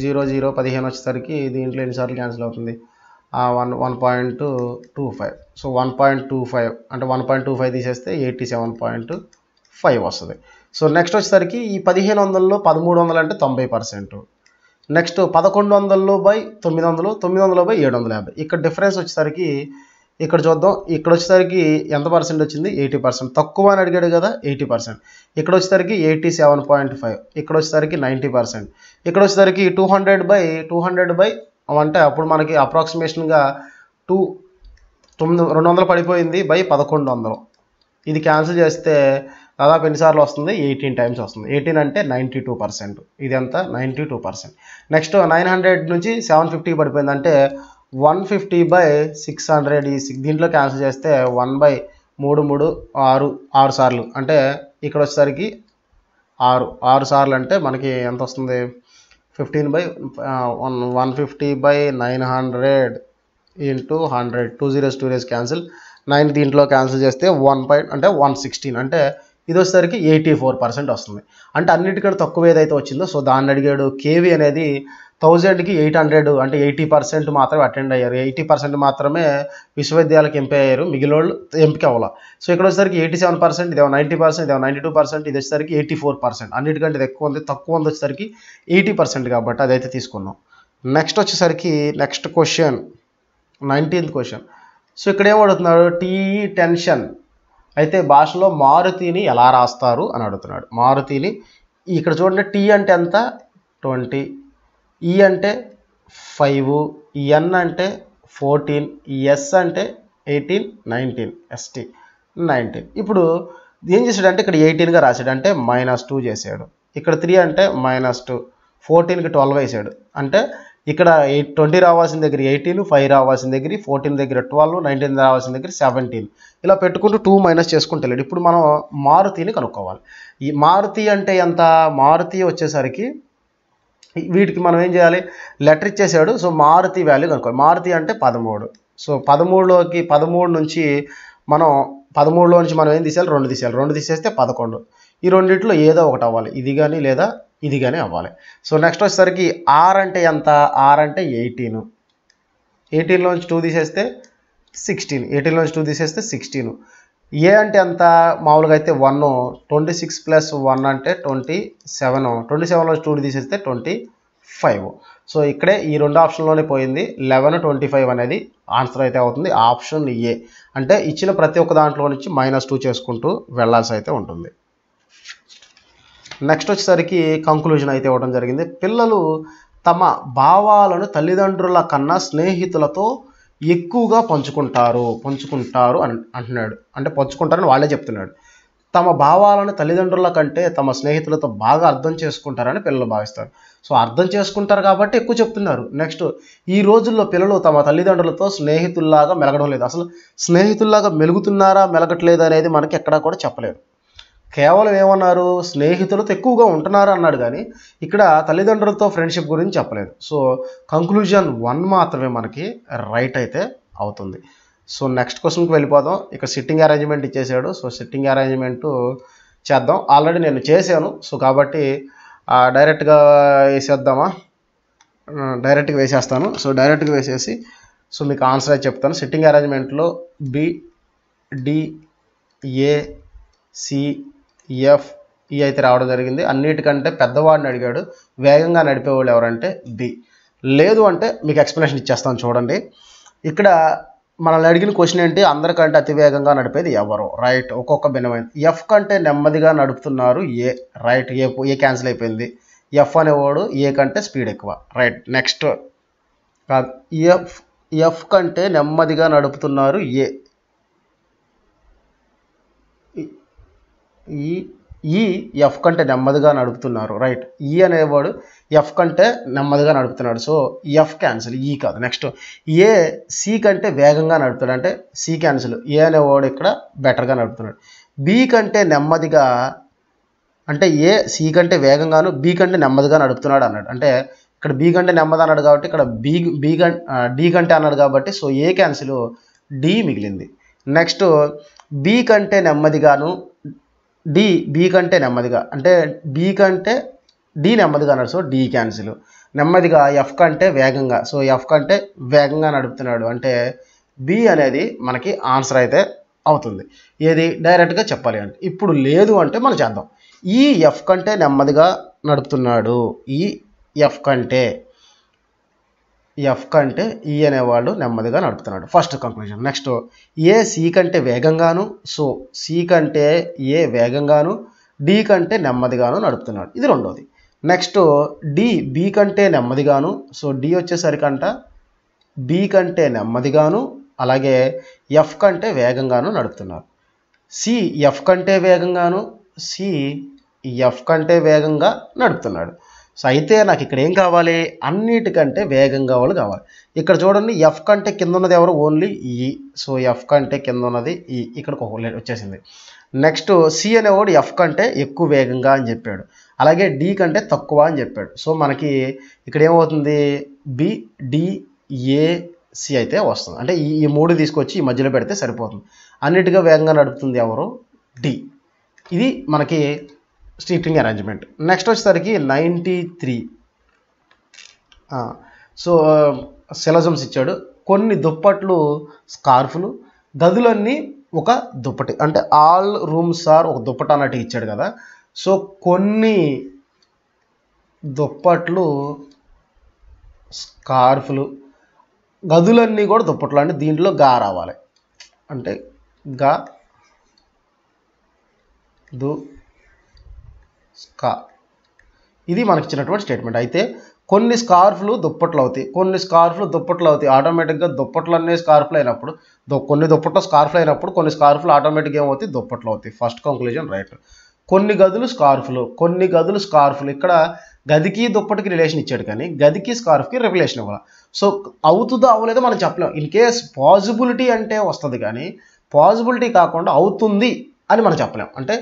0 15 వచ్చేసరికి దీంట్లో ఎన్నిసార్లు క్యాన్సిల్ అవుతుంది? 1.25. సో 1.25 అంటే 1.25 తీసేస్తే 87.5 వస్తుంది. సో నెక్స్ట్ వచ్చేసరికి ఈ 1500లో 1300 అంటే 90%. నెక్స్ట్ 1100/900, 900/750. ఇక్కడ డిఫరెన్స్ వచ్చేసరికి ఇక్కడ చూద్దాం. ఇక్కడ వచ్చేసరికి ఎంత పర్సెంట్ వచ్చింది? 80%. తక్కువ అని అడిగాడు కదా, 80%. ఇక్కడ వచ్చేసరికి 87.5. ఇక్కడ వచ్చేసరికి 90%. ఇక్కడ వచ్చేసరికి 200/200 అంటే అప్పుడు మనకి అప్రాక్సిమేషన్గా 200 పడిపోయింది బై 1100. ఇది క్యాన్సిల్ చేస్తే దాదాపు ఎన్నిసార్లు వస్తుంది? 18 టైమ్స్ వస్తుంది. 18 అంటే 92%. ఇది ఎంత? 92%. నెక్స్ట్ 900 నుంచి 750కి పడిపోయింది. అంటే 150/600. దీంట్లో క్యాన్సిల్ చేస్తే 1/3 సార్లు. అంటే ఇక్కడ వచ్చేసరికి 6 సార్లు అంటే మనకి ఎంత వస్తుంది? 150/900 × 100. 2 zeros 2 days క్యాన్సిల్. 9 దీంట్లో క్యాన్సిల్ చేస్తే 116 అంటే ఇది వచ్చేసరికి 84% వస్తుంది. అంటే అన్నిటికంటే తక్కువ ఏదైతే వచ్చిందో సో దాన్ని అడిగాడు. కేవీ అనేది 1000కి 800 అంటే 80% మాత్రమే అటెండ్ అయ్యారు. 80% మాత్రమే విశ్వవిద్యాలయాలకు ఎంపిక అయ్యారు, మిగిలిన వాళ్ళు ఎంపిక అవ్వాలి. సో ఇక్కడ వచ్చేసరికి 87%, ఇదేమో 90%, ఇదేమో 92%, ఇది వచ్చేసరికి 84%. అన్నిటికంటే ఇది ఎక్కువ ఉంది. తక్కువ ఉంది వచ్చేసరికి 80% కాబట్టి అదైతే తీసుకున్నాం. నెక్స్ట్ వచ్చేసరికి next question 19th question. So ఇక్కడ ఏమడుగుతున్నాడు? టీఈ టెన్షన్ అయితే భాషలో మారుతిని ఎలా రాస్తారు అని అడుగుతున్నాడు. మారుతిని ఇక్కడ చూడండి, టీ అంటే ఎంత? 20, ఈ అంటే 5, ఎన్ అంటే 14, ఎస్ అంటే 18, 19, ఎస్టీ 19. ఇప్పుడు ఏం చేశాడంటే ఇక్కడ 18గా రాశాడు, అంటే -2 చేశాడు. ఇక్కడ 3 అంటే -2, 14కి 12 వేసాడు. అంటే ఇక్కడ 20 రావాల్సిన దగ్గర 18, 5 రావాల్సిన దగ్గర 14 దగ్గర 12, 19 రావాల్సిన దగ్గర 17. ఇలా పెట్టుకుంటూ 2 మైనస్ చేసుకుంటూ వెళ్ళాడు. ఇప్పుడు మనం మారుతిని కనుక్కోవాలి. ఈ మారుతి అంటే ఎంత? మారుతి వచ్చేసరికి వీటికి మనం ఏం చేయాలి? లెటర్ ఇచ్చేసాడు. సో మారుతి వాల్యూ కనుక్కోవాలి. మారుతి అంటే 13. సో 13 నుంచి మనం 13లో నుంచి మనం ఏం తీసేయాలి? 2 తీసేయాలి. 2 తీసేస్తే 11. ఈ రెండిట్లో ఏదో ఒకటి అవ్వాలి. ఇది కానీ లేదా ఇది కానీ అవ్వాలి. సో నెక్స్ట్ వచ్చేసరికి ఆర్ అంటే ఎంత? ఆర్ అంటే 18. 18లోంచి 2 తీసేస్తే 16. 18లోంచి 2 తీసేస్తే 16. ఏ అంటే ఎంత? మామూలుగా అయితే 1. 26 ప్లస్ 1 అంటే 27. 27లోంచి 2 తీసేస్తే 25. సో ఇక్కడే ఈ రెండు ఆప్షన్లోనే పోయింది. 11, 25 అనేది ఆన్సర్ అయితే అవుతుంది. Option A. అంటే ఇచ్చిన ప్రతి ఒక్క దాంట్లో నుంచి -2 చేసుకుంటూ వెళ్ళాల్సి అయితే ఉంటుంది. నెక్స్ట్ వచ్చేసరికి కంక్లూజన్ అయితే ఇవ్వడం జరిగింది. పిల్లలు తమ భావాలను తల్లిదండ్రుల కన్నా స్నేహితులతో ఎక్కువగా పంచుకుంటారు అని అంటున్నాడు. అంటే పంచుకుంటారని వాళ్ళే చెప్తున్నాడు. తమ భావాలను తల్లిదండ్రుల కంటే తమ స్నేహితులతో బాగా అర్థం చేసుకుంటారని పిల్లలు భావిస్తారు. సో అర్థం చేసుకుంటారు కాబట్టి ఎక్కువ చెప్తున్నారు. నెక్స్ట్, ఈ రోజుల్లో పిల్లలు తమ తల్లిదండ్రులతో స్నేహితుల్లాగా మెలగడం లేదు. అసలు స్నేహితుల్లాగా మెలుగుతున్నారా మెలగట్లేదు అనేది మనకి ఎక్కడా కూడా చెప్పలేదు. కేవలం ఏమన్నారు? స్నేహితులతో ఎక్కువగా ఉంటున్నారు అన్నాడు. కానీ ఇక్కడ తల్లిదండ్రులతో ఫ్రెండ్షిప్ గురించి చెప్పలేదు. సో కంక్లూజన్ 1 మాత్రమే మనకి రైట్ అయితే అవుతుంది. సో నెక్స్ట్ క్వశ్చన్కి వెళ్ళిపోదాం. ఇక్కడ సిట్టింగ్ అరేంజ్మెంట్ ఇచ్చేసాడు. సో సిట్టింగ్ అరేంజ్మెంటు చేద్దాం. ఆల్రెడీ నేను చేశాను. సో కాబట్టి డైరెక్ట్గా వేసేద్దామా? డైరెక్ట్గా వేసేస్తాను. సో డైరెక్ట్గా వేసేసి సో మీకు ఆన్సర్ అయితే చెప్తాను. సిట్టింగ్ అరేంజ్మెంట్లో బి, డి, ఏ, సి, ఎఫ్, ఈ అయితే రావడం జరిగింది. అన్నిటికంటే పెద్దవాడిని అడిగాడు. వేగంగా నడిపేవాళ్ళు ఎవరంటే బి. లేదు అంటే మీకు ఎక్స్ప్లెనేషన్ ఇచ్చేస్తాను చూడండి. ఇక్కడ మనల్ని అడిగిన క్వశ్చన్ ఏంటి? అందరికంటే అతి వేగంగా నడిపేది ఎవరు? రైట్. ఒక్కొక్క భిన్నమైంది. ఎఫ్ కంటే నెమ్మదిగా నడుపుతున్నారు ఏ. రైట్. ఏ క్యాన్సిల్ అయిపోయింది. ఎఫ్ అనేవాడు ఏ కంటే స్పీడ్ ఎక్కువ. రైట్. నెక్స్ట్, ఎఫ్ కంటే నెమ్మదిగా నడుపుతున్నారు ఏ. ఈ ఎఫ్ కంటే నెమ్మదిగా నడుపుతున్నారు. రైట్. ఈ అనేవాడు ఎఫ్ కంటే నెమ్మదిగా నడుపుతున్నాడు. సో ఎఫ్ క్యాన్సిల్, ఈ కాదు. నెక్స్ట్, ఏ సి కంటే వేగంగా నడుపుతాడు. అంటే సి క్యాన్సిల్. ఏ అనేవాడు ఇక్కడ బెటర్గా నడుపుతున్నాడు. బి కంటే నెమ్మదిగా అంటే ఏ సి కంటే వేగంగాను బి కంటే నెమ్మదిగా నడుపుతున్నాడు అన్నాడు. అంటే ఇక్కడ బి కంటే నెమ్మది అన్నాడు కాబట్టి ఇక్కడ డి కంటే అన్నాడు కాబట్టి సో ఏ క్యాన్సిల్, డి మిగిలింది. నెక్స్ట్, బి కంటే నెమ్మదిగాను బి కంటే నెమ్మదిగా అంటే బి కంటే డి నెమ్మదిగా అన్నాడు. So D cancel. నెమ్మదిగా ఎఫ్ కంటే వేగంగా. సో ఎఫ్ కంటే వేగంగా నడుపుతున్నాడు. అంటే బి అనేది మనకి ఆన్సర్ అయితే అవుతుంది. ఏది? డైరెక్ట్గా చెప్పాలి అంటే. ఇప్పుడు లేదు అంటే మనం చేద్దాం. ఈ ఎఫ్ కంటే నెమ్మదిగా నడుపుతున్నాడు. ఈ ఎఫ్ కంటే ఈ అనేవాళ్ళు నెమ్మదిగా నడుపుతున్నాడు. First conclusion. Next, A C కంటే వేగంగాను. సో సి కంటే ఏ వేగంగాను డి కంటే నెమ్మదిగాను నడుపుతున్నాడు. ఇది రెండోది. నెక్స్ట్, డి బి కంటే నెమ్మదిగాను. సో డి వచ్చేసరికంట బి కంటే నెమ్మదిగాను అలాగే ఎఫ్ కంటే వేగంగాను నడుపుతున్నారు. సి ఎఫ్ కంటే వేగంగాను సి ఎఫ్ కంటే వేగంగా నడుపుతున్నాడు. సో అయితే నాకు ఇక్కడ ఏం కావాలి? అన్నిటికంటే వేగంగా వాళ్ళు కావాలి. ఇక్కడ చూడండి, ఎఫ్ కంటే కింద ఉన్నది ఎవరు? ఓన్లీ ఈ. సో ఎఫ్ కంటే కింద ఉన్నది ఈ. ఇక్కడికి ఒక వచ్చేసింది. నెక్స్ట్, సి అనేవాడు ఎఫ్ కంటే ఎక్కువ వేగంగా అని చెప్పాడు. అలాగే డి కంటే తక్కువ అని చెప్పాడు. సో మనకి ఇక్కడ ఏమవుతుంది? బి, డి, ఏ, సి అయితే వస్తుంది. అంటే ఈ మూడు తీసుకొచ్చి ఈ మధ్యలో పెడితే సరిపోతుంది. అన్నిటిగా వేగంగా నడుపుతుంది ఎవరు? డి. ఇది మనకి సిట్టింగ్ అరేంజ్మెంట్. నెక్స్ట్ వచ్చేసరికి 93. సో సిలజమ్స్ ఇచ్చాడు. కొన్ని దుప్పట్లు, స్కార్ఫ్లు, గదులన్నీ ఒక దుప్పటి. అంటే ఆల్ రూమ్స్ ఆర్ ఒక దుప్పటి అన్నట్టు ఇచ్చాడు కదా. సో కొన్ని దుప్పట్లు, స్కార్ఫ్లు, గదులన్నీ కూడా దుప్పట్లు. అంటే దీంట్లో గా రావాలి. అంటే గా దు స్కా. ఇది మనకి ఇచ్చినటువంటి స్టేట్మెంట్. అయితే కొన్ని స్కార్ఫ్లు దుప్పట్లు అవుతాయి, కొన్ని స్కార్ఫ్లు దుప్పట్లు అవుతాయి. ఆటోమేటిక్గా దుప్పట్లు అనే స్కార్ఫ్లు అయినప్పుడు కొన్ని దుప్పట్లు స్కార్ఫ్లు అయినప్పుడు కొన్ని స్కార్ఫ్లు ఆటోమేటిక్గా ఏమవుతాయి? దుప్పట్లు అవుతాయి. First conclusion right. కొన్ని గదులు స్కార్ఫ్లు, కొన్ని గదులు స్కార్ఫ్లు. ఇక్కడ గదికి దుప్పటికి రిలేషన్ ఇచ్చాడు కానీ గదికి స్కార్ఫ్కి రిలేషన్ ఇవ్వాలి. సో అవుతుందో అవ్వలేదో మనం చెప్పలేం. ఇన్ కేస్ పాజిబిలిటీ అంటే వస్తుంది కానీ పాజిబిలిటీ కాకుండా అవుతుంది అని మనం చెప్పలేం. అంటే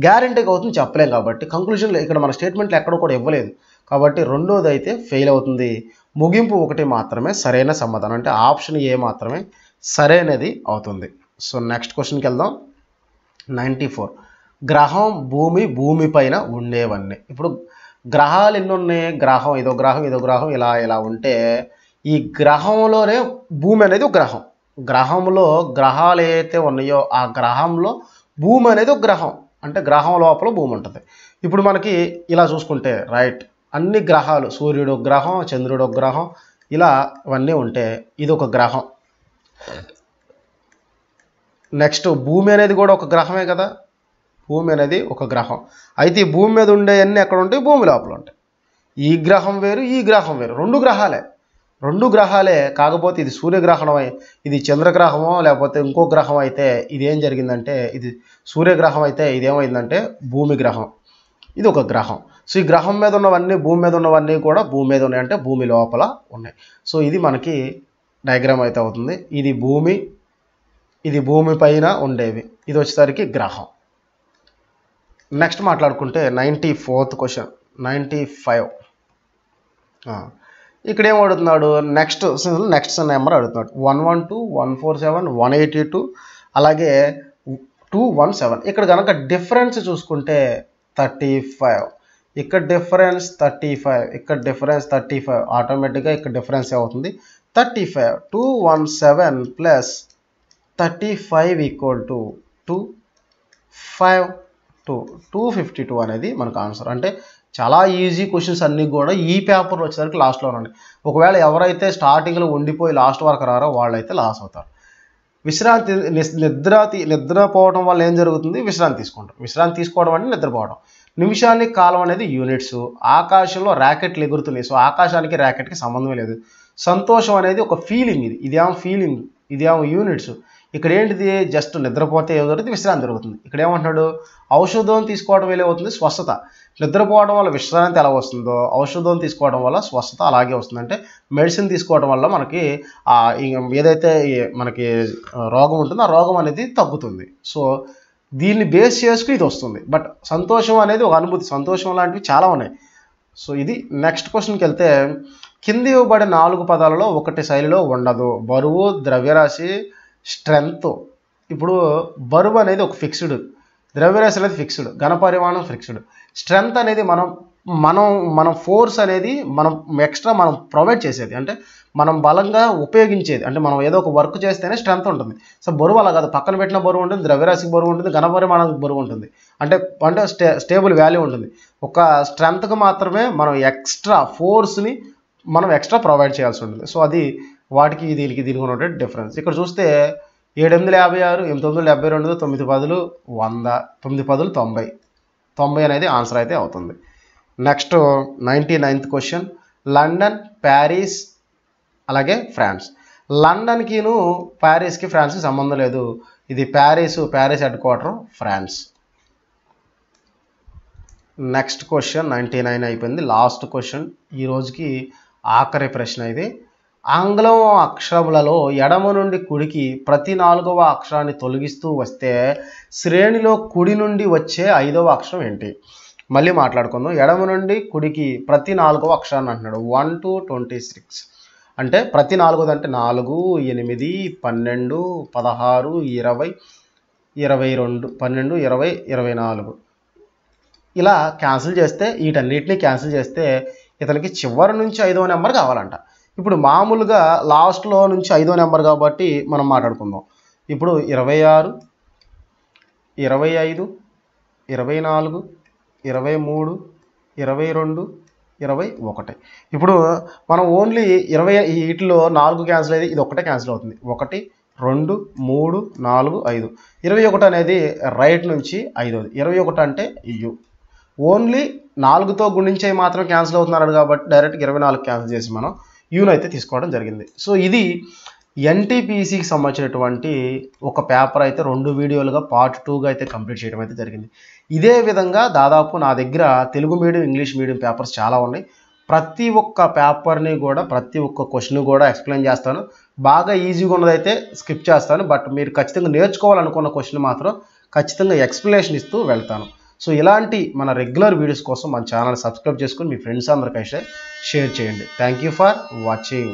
గ్యారెంటీగా అవుతుంది చెప్పలేం. కాబట్టి కంక్లూజన్లో ఇక్కడ మన స్టేట్మెంట్లు ఎక్కడ కూడా ఇవ్వలేదు కాబట్టి రెండోది అయితే ఫెయిల్ అవుతుంది. ముగింపు 1 మాత్రమే సరైన సమాధానం. అంటే ఆప్షన్ ఏ మాత్రమే సరైనది అవుతుంది. సో నెక్స్ట్ క్వశ్చన్కి వెళ్దాం. 94 గ్రహం భూమి భూమి పైన ఉండేవన్నీ. ఇప్పుడు గ్రహాలు ఎన్ని ఉన్నాయి? గ్రహం ఇదో గ్రహం ఇదో గ్రహం ఇలా ఉంటే ఈ గ్రహంలోనే భూమి అనేది ఒక గ్రహం. గ్రహంలో గ్రహాలు ఏవైతే ఉన్నాయో ఆ గ్రహంలో భూమి అనేది ఒక గ్రహం. అంటే గ్రహం లోపల భూమి ఉంటుంది. ఇప్పుడు మనకి ఇలా చూసుకుంటే రైట్ అన్ని గ్రహాలు సూర్యుడు ఒక గ్రహం, చంద్రుడు ఒక గ్రహం, ఇలా ఇవన్నీ ఉంటే ఇది ఒక గ్రహం. నెక్స్ట్ భూమి అనేది కూడా ఒక గ్రహమే కదా. భూమి అనేది ఒక గ్రహం. అయితే ఈ భూమి మీద ఉండేవన్నీ ఎక్కడ ఉంటాయి? భూమి లోపల ఉంటాయి. ఈ గ్రహం వేరు ఈ గ్రహం వేరు, రెండు గ్రహాలే. కాకపోతే ఇది సూర్యగ్రహణం, ఇది చంద్రగ్రహమో లేకపోతే ఇంకో గ్రహం అయితే ఇది ఏం జరిగిందంటే ఇది సూర్యగ్రహం అయితే ఇదేమైందంటే భూమి గ్రహం, ఇది ఒక గ్రహం. సో ఈ గ్రహం మీద ఉన్నవన్నీ భూమి మీద ఉన్నవన్నీ కూడా భూమి మీద ఉన్నాయి, అంటే భూమి లోపల ఉన్నాయి. సో ఇది మనకి డయాగ్రామ్ అయితే అవుతుంది. ఇది భూమి, ఇది భూమి పైన ఉండేవి, ఇది వచ్చేసరికి గ్రహం. నెక్స్ట్ మాట్లాడుకుంటే 94th క్వశ్చన్ 95. ఇక్కడ ఏం అడుగుతున్నాడు? నెక్స్ట్ నెంబర్ అడుగుతున్నాడు. 112, 147, 182 అలాగే 217. ఇక్కడ కనుక డిఫరెన్స్ చూసుకుంటే 35, ఇక్కడ డిఫరెన్స్ 35, ఇక్కడ డిఫరెన్స్ 35, ఆటోమేటిక్గా ఇక్కడ డిఫరెన్స్ అవుతుంది 35. 217 ప్లస్ 35 ఈక్వల్ టు 252 అనేది మనకు ఆన్సర్. అంటే చాలా ఈజీ క్వశ్చన్స్ అన్నీ కూడా ఈ పేపర్లో వచ్చేసరికి లాస్ట్లో ఉన్నాయి. ఒకవేళ ఎవరైతే స్టార్టింగ్లో ఉండిపోయి లాస్ట్ వరకు రారో వాళ్ళైతే లాస్ అవుతారు. విశ్రాంతి నిద్రపోవడం వల్ల ఏం జరుగుతుంది? విశ్రాంతి తీసుకుంటారు. విశ్రాంతి తీసుకోవడం అంటే నిద్రపోవడం. నిమిషానికి కాలం అనేది యూనిట్స్. ఆకాశంలో ర్యాకెట్లు ఎగురుతున్నాయి. సో ఆకాశానికి ర్యాకెట్కి సంబంధం లేదు. సంతోషం అనేది ఒక ఫీలింగ్, ఇదేమో ఫీలింగ్, ఇదేమో యూనిట్స్. ఇక్కడ ఏంటిది? జస్ట్ నిద్రపోతే ఏం జరుగుతుంది? విశ్రాంతి జరుగుతుంది. ఇక్కడ ఏమంటున్నాడు? ఔషధం తీసుకోవడం వల్ల అవుతుంది స్వస్థత. నిద్రపోవడం వల్ల విశ్రాంతి ఎలా వస్తుందో ఔషధం తీసుకోవడం వల్ల స్వస్థత అలాగే వస్తుంది. అంటే మెడిసిన్ తీసుకోవడం వల్ల మనకి ఏదైతే మనకి రోగం ఉంటుందో ఆ రోగం అనేది తగ్గుతుంది. సో దీన్ని బేస్ చేసుకుని ఇది వస్తుంది. బట్ సంతోషం అనేది ఒక అనుభూతి, సంతోషం లాంటివి చాలా ఉన్నాయి. సో ఇది నెక్స్ట్ క్వశ్చన్కి వెళ్తే, కింది ఇవ్వబడిన 4 పదాలలో ఒకటి శైలిలో ఉండదు. బరువు, ద్రవ్యరాశి, స్ట్రెంగ్త్. ఇప్పుడు బరువు అనేది ఒక ఫిక్స్డ్, ద్రవ్యరాశి అనేది ఫిక్స్డ్, ఘనపరిమాణం ఫిక్స్డ్, స్ట్రెంగ్త్ అనేది మనం ఫోర్స్ అనేది మనం ఎక్స్ట్రా మనం ప్రొవైడ్ చేసేది, అంటే మనం బలంగా ఉపయోగించేది. అంటే మనం ఏదో ఒక వర్క్ చేస్తేనే స్ట్రెంగ్త్ ఉంటుంది. సో బరువు అలా కాదు, పక్కన పెట్టిన బరువు ఉంటుంది, ద్రవ్యరాశికి బరువు ఉంటుంది, ఘనపరిమాణానికి బరువు ఉంటుంది. అంటే స్టేబుల్ వాల్యూ ఉంటుంది. ఒక స్ట్రెంగ్త్కి మాత్రమే మనం ఎక్స్ట్రా ఫోర్స్ని మనం ఎక్స్ట్రా ప్రొవైడ్ చేయాల్సి ఉంటుంది. సో అది వాటికి దీనికి ఉన్నటువంటి డిఫరెన్స్. ఇక్కడ చూస్తే 7 8 56, 8 9 72, 9 10 100, 9 10 90. 90 అనేది ఆన్సర్ అయితే అవుతుంది. Next 99th question. London, Paris అలాగే ఫ్రాన్స్. లండన్కిను ప్యారిస్కి ఫ్రాన్స్కి సంబంధం లేదు. ఇది Paris headquarter, France. Next question 99 అయిపోయింది. లాస్ట్ క్వశ్చన్, ఈ రోజుకి ఆఖరి ప్రశ్న ఇది. ఆంగ్లం అక్షరములలో ఎడమ నుండి కుడికి ప్రతి 4వ అక్షరాన్ని తొలగిస్తూ వస్తే శ్రేణిలో కుడి నుండి వచ్చే 5వ అక్షరం ఏంటి? మళ్ళీ మాట్లాడుకుందాం. ఎడమ నుండి కుడికి ప్రతి 4వ అక్షరాన్ని అంటున్నాడు. 1 to 26 అంటే ప్రతి 4ది అంటే 4, 8, 12, 16, 20, 22, 12, 20, 24 ఇలా క్యాన్సిల్ చేస్తే, వీటన్నిటిని క్యాన్సిల్ చేస్తే ఇతనికి చివరి నుంచి 5వ నెంబర్ కావాలంట. ఇప్పుడు మామూలుగా లాస్ట్లో నుంచి 5వ నెంబర్ కాబట్టి మనం మాట్లాడుకుందాం. ఇప్పుడు 26, 25, 24, 23, 22, 21. ఇప్పుడు మనం ఓన్లీ 20 వీటిలో 4 క్యాన్సిల్ అయితే ఇది ఒకటే క్యాన్సిల్ అవుతుంది. 1 2 3 4 5. 21 అనేది రైట్ నుంచి 5వది. 21 అంటే యు. ఓన్లీ 4తో గుణించే మాత్రం క్యాన్సిల్ అవుతున్నాడు కాబట్టి డైరెక్ట్గా 24 క్యాన్సిల్ చేసి మనం యూని అయితే తీసుకోవడం జరిగింది. సో ఇది ఎన్టీపీసీకి సంబంధించినటువంటి ఒక పేపర్ అయితే 2 వీడియోలుగా పార్ట్ 2గా అయితే కంప్లీట్ చేయడం అయితే జరిగింది. ఇదే విధంగా దాదాపు నా దగ్గర Telugu medium, English medium papers చాలా ఉన్నాయి. ప్రతి ఒక్క పేపర్ని కూడా, ప్రతి ఒక్క క్వశ్చన్ కూడా ఎక్స్ప్లెయిన్ చేస్తాను. బాగా ఈజీగా ఉన్నదైతే స్కిప్ చేస్తాను. బట్ మీరు ఖచ్చితంగా నేర్చుకోవాలనుకున్న క్వశ్చన్ మాత్రం ఖచ్చితంగా ఎక్స్ప్లెనేషన్ ఇస్తూ వెళ్తాను. సో ఇలాంటి మన రెగ్యులర్ వీడియోస్ కోసం మన ఛానల్ సబ్స్క్రైబ్ చేసుకొని మీ ఫ్రెండ్స్ అందరికీ షేర్ చేయండి. Thank you for watching.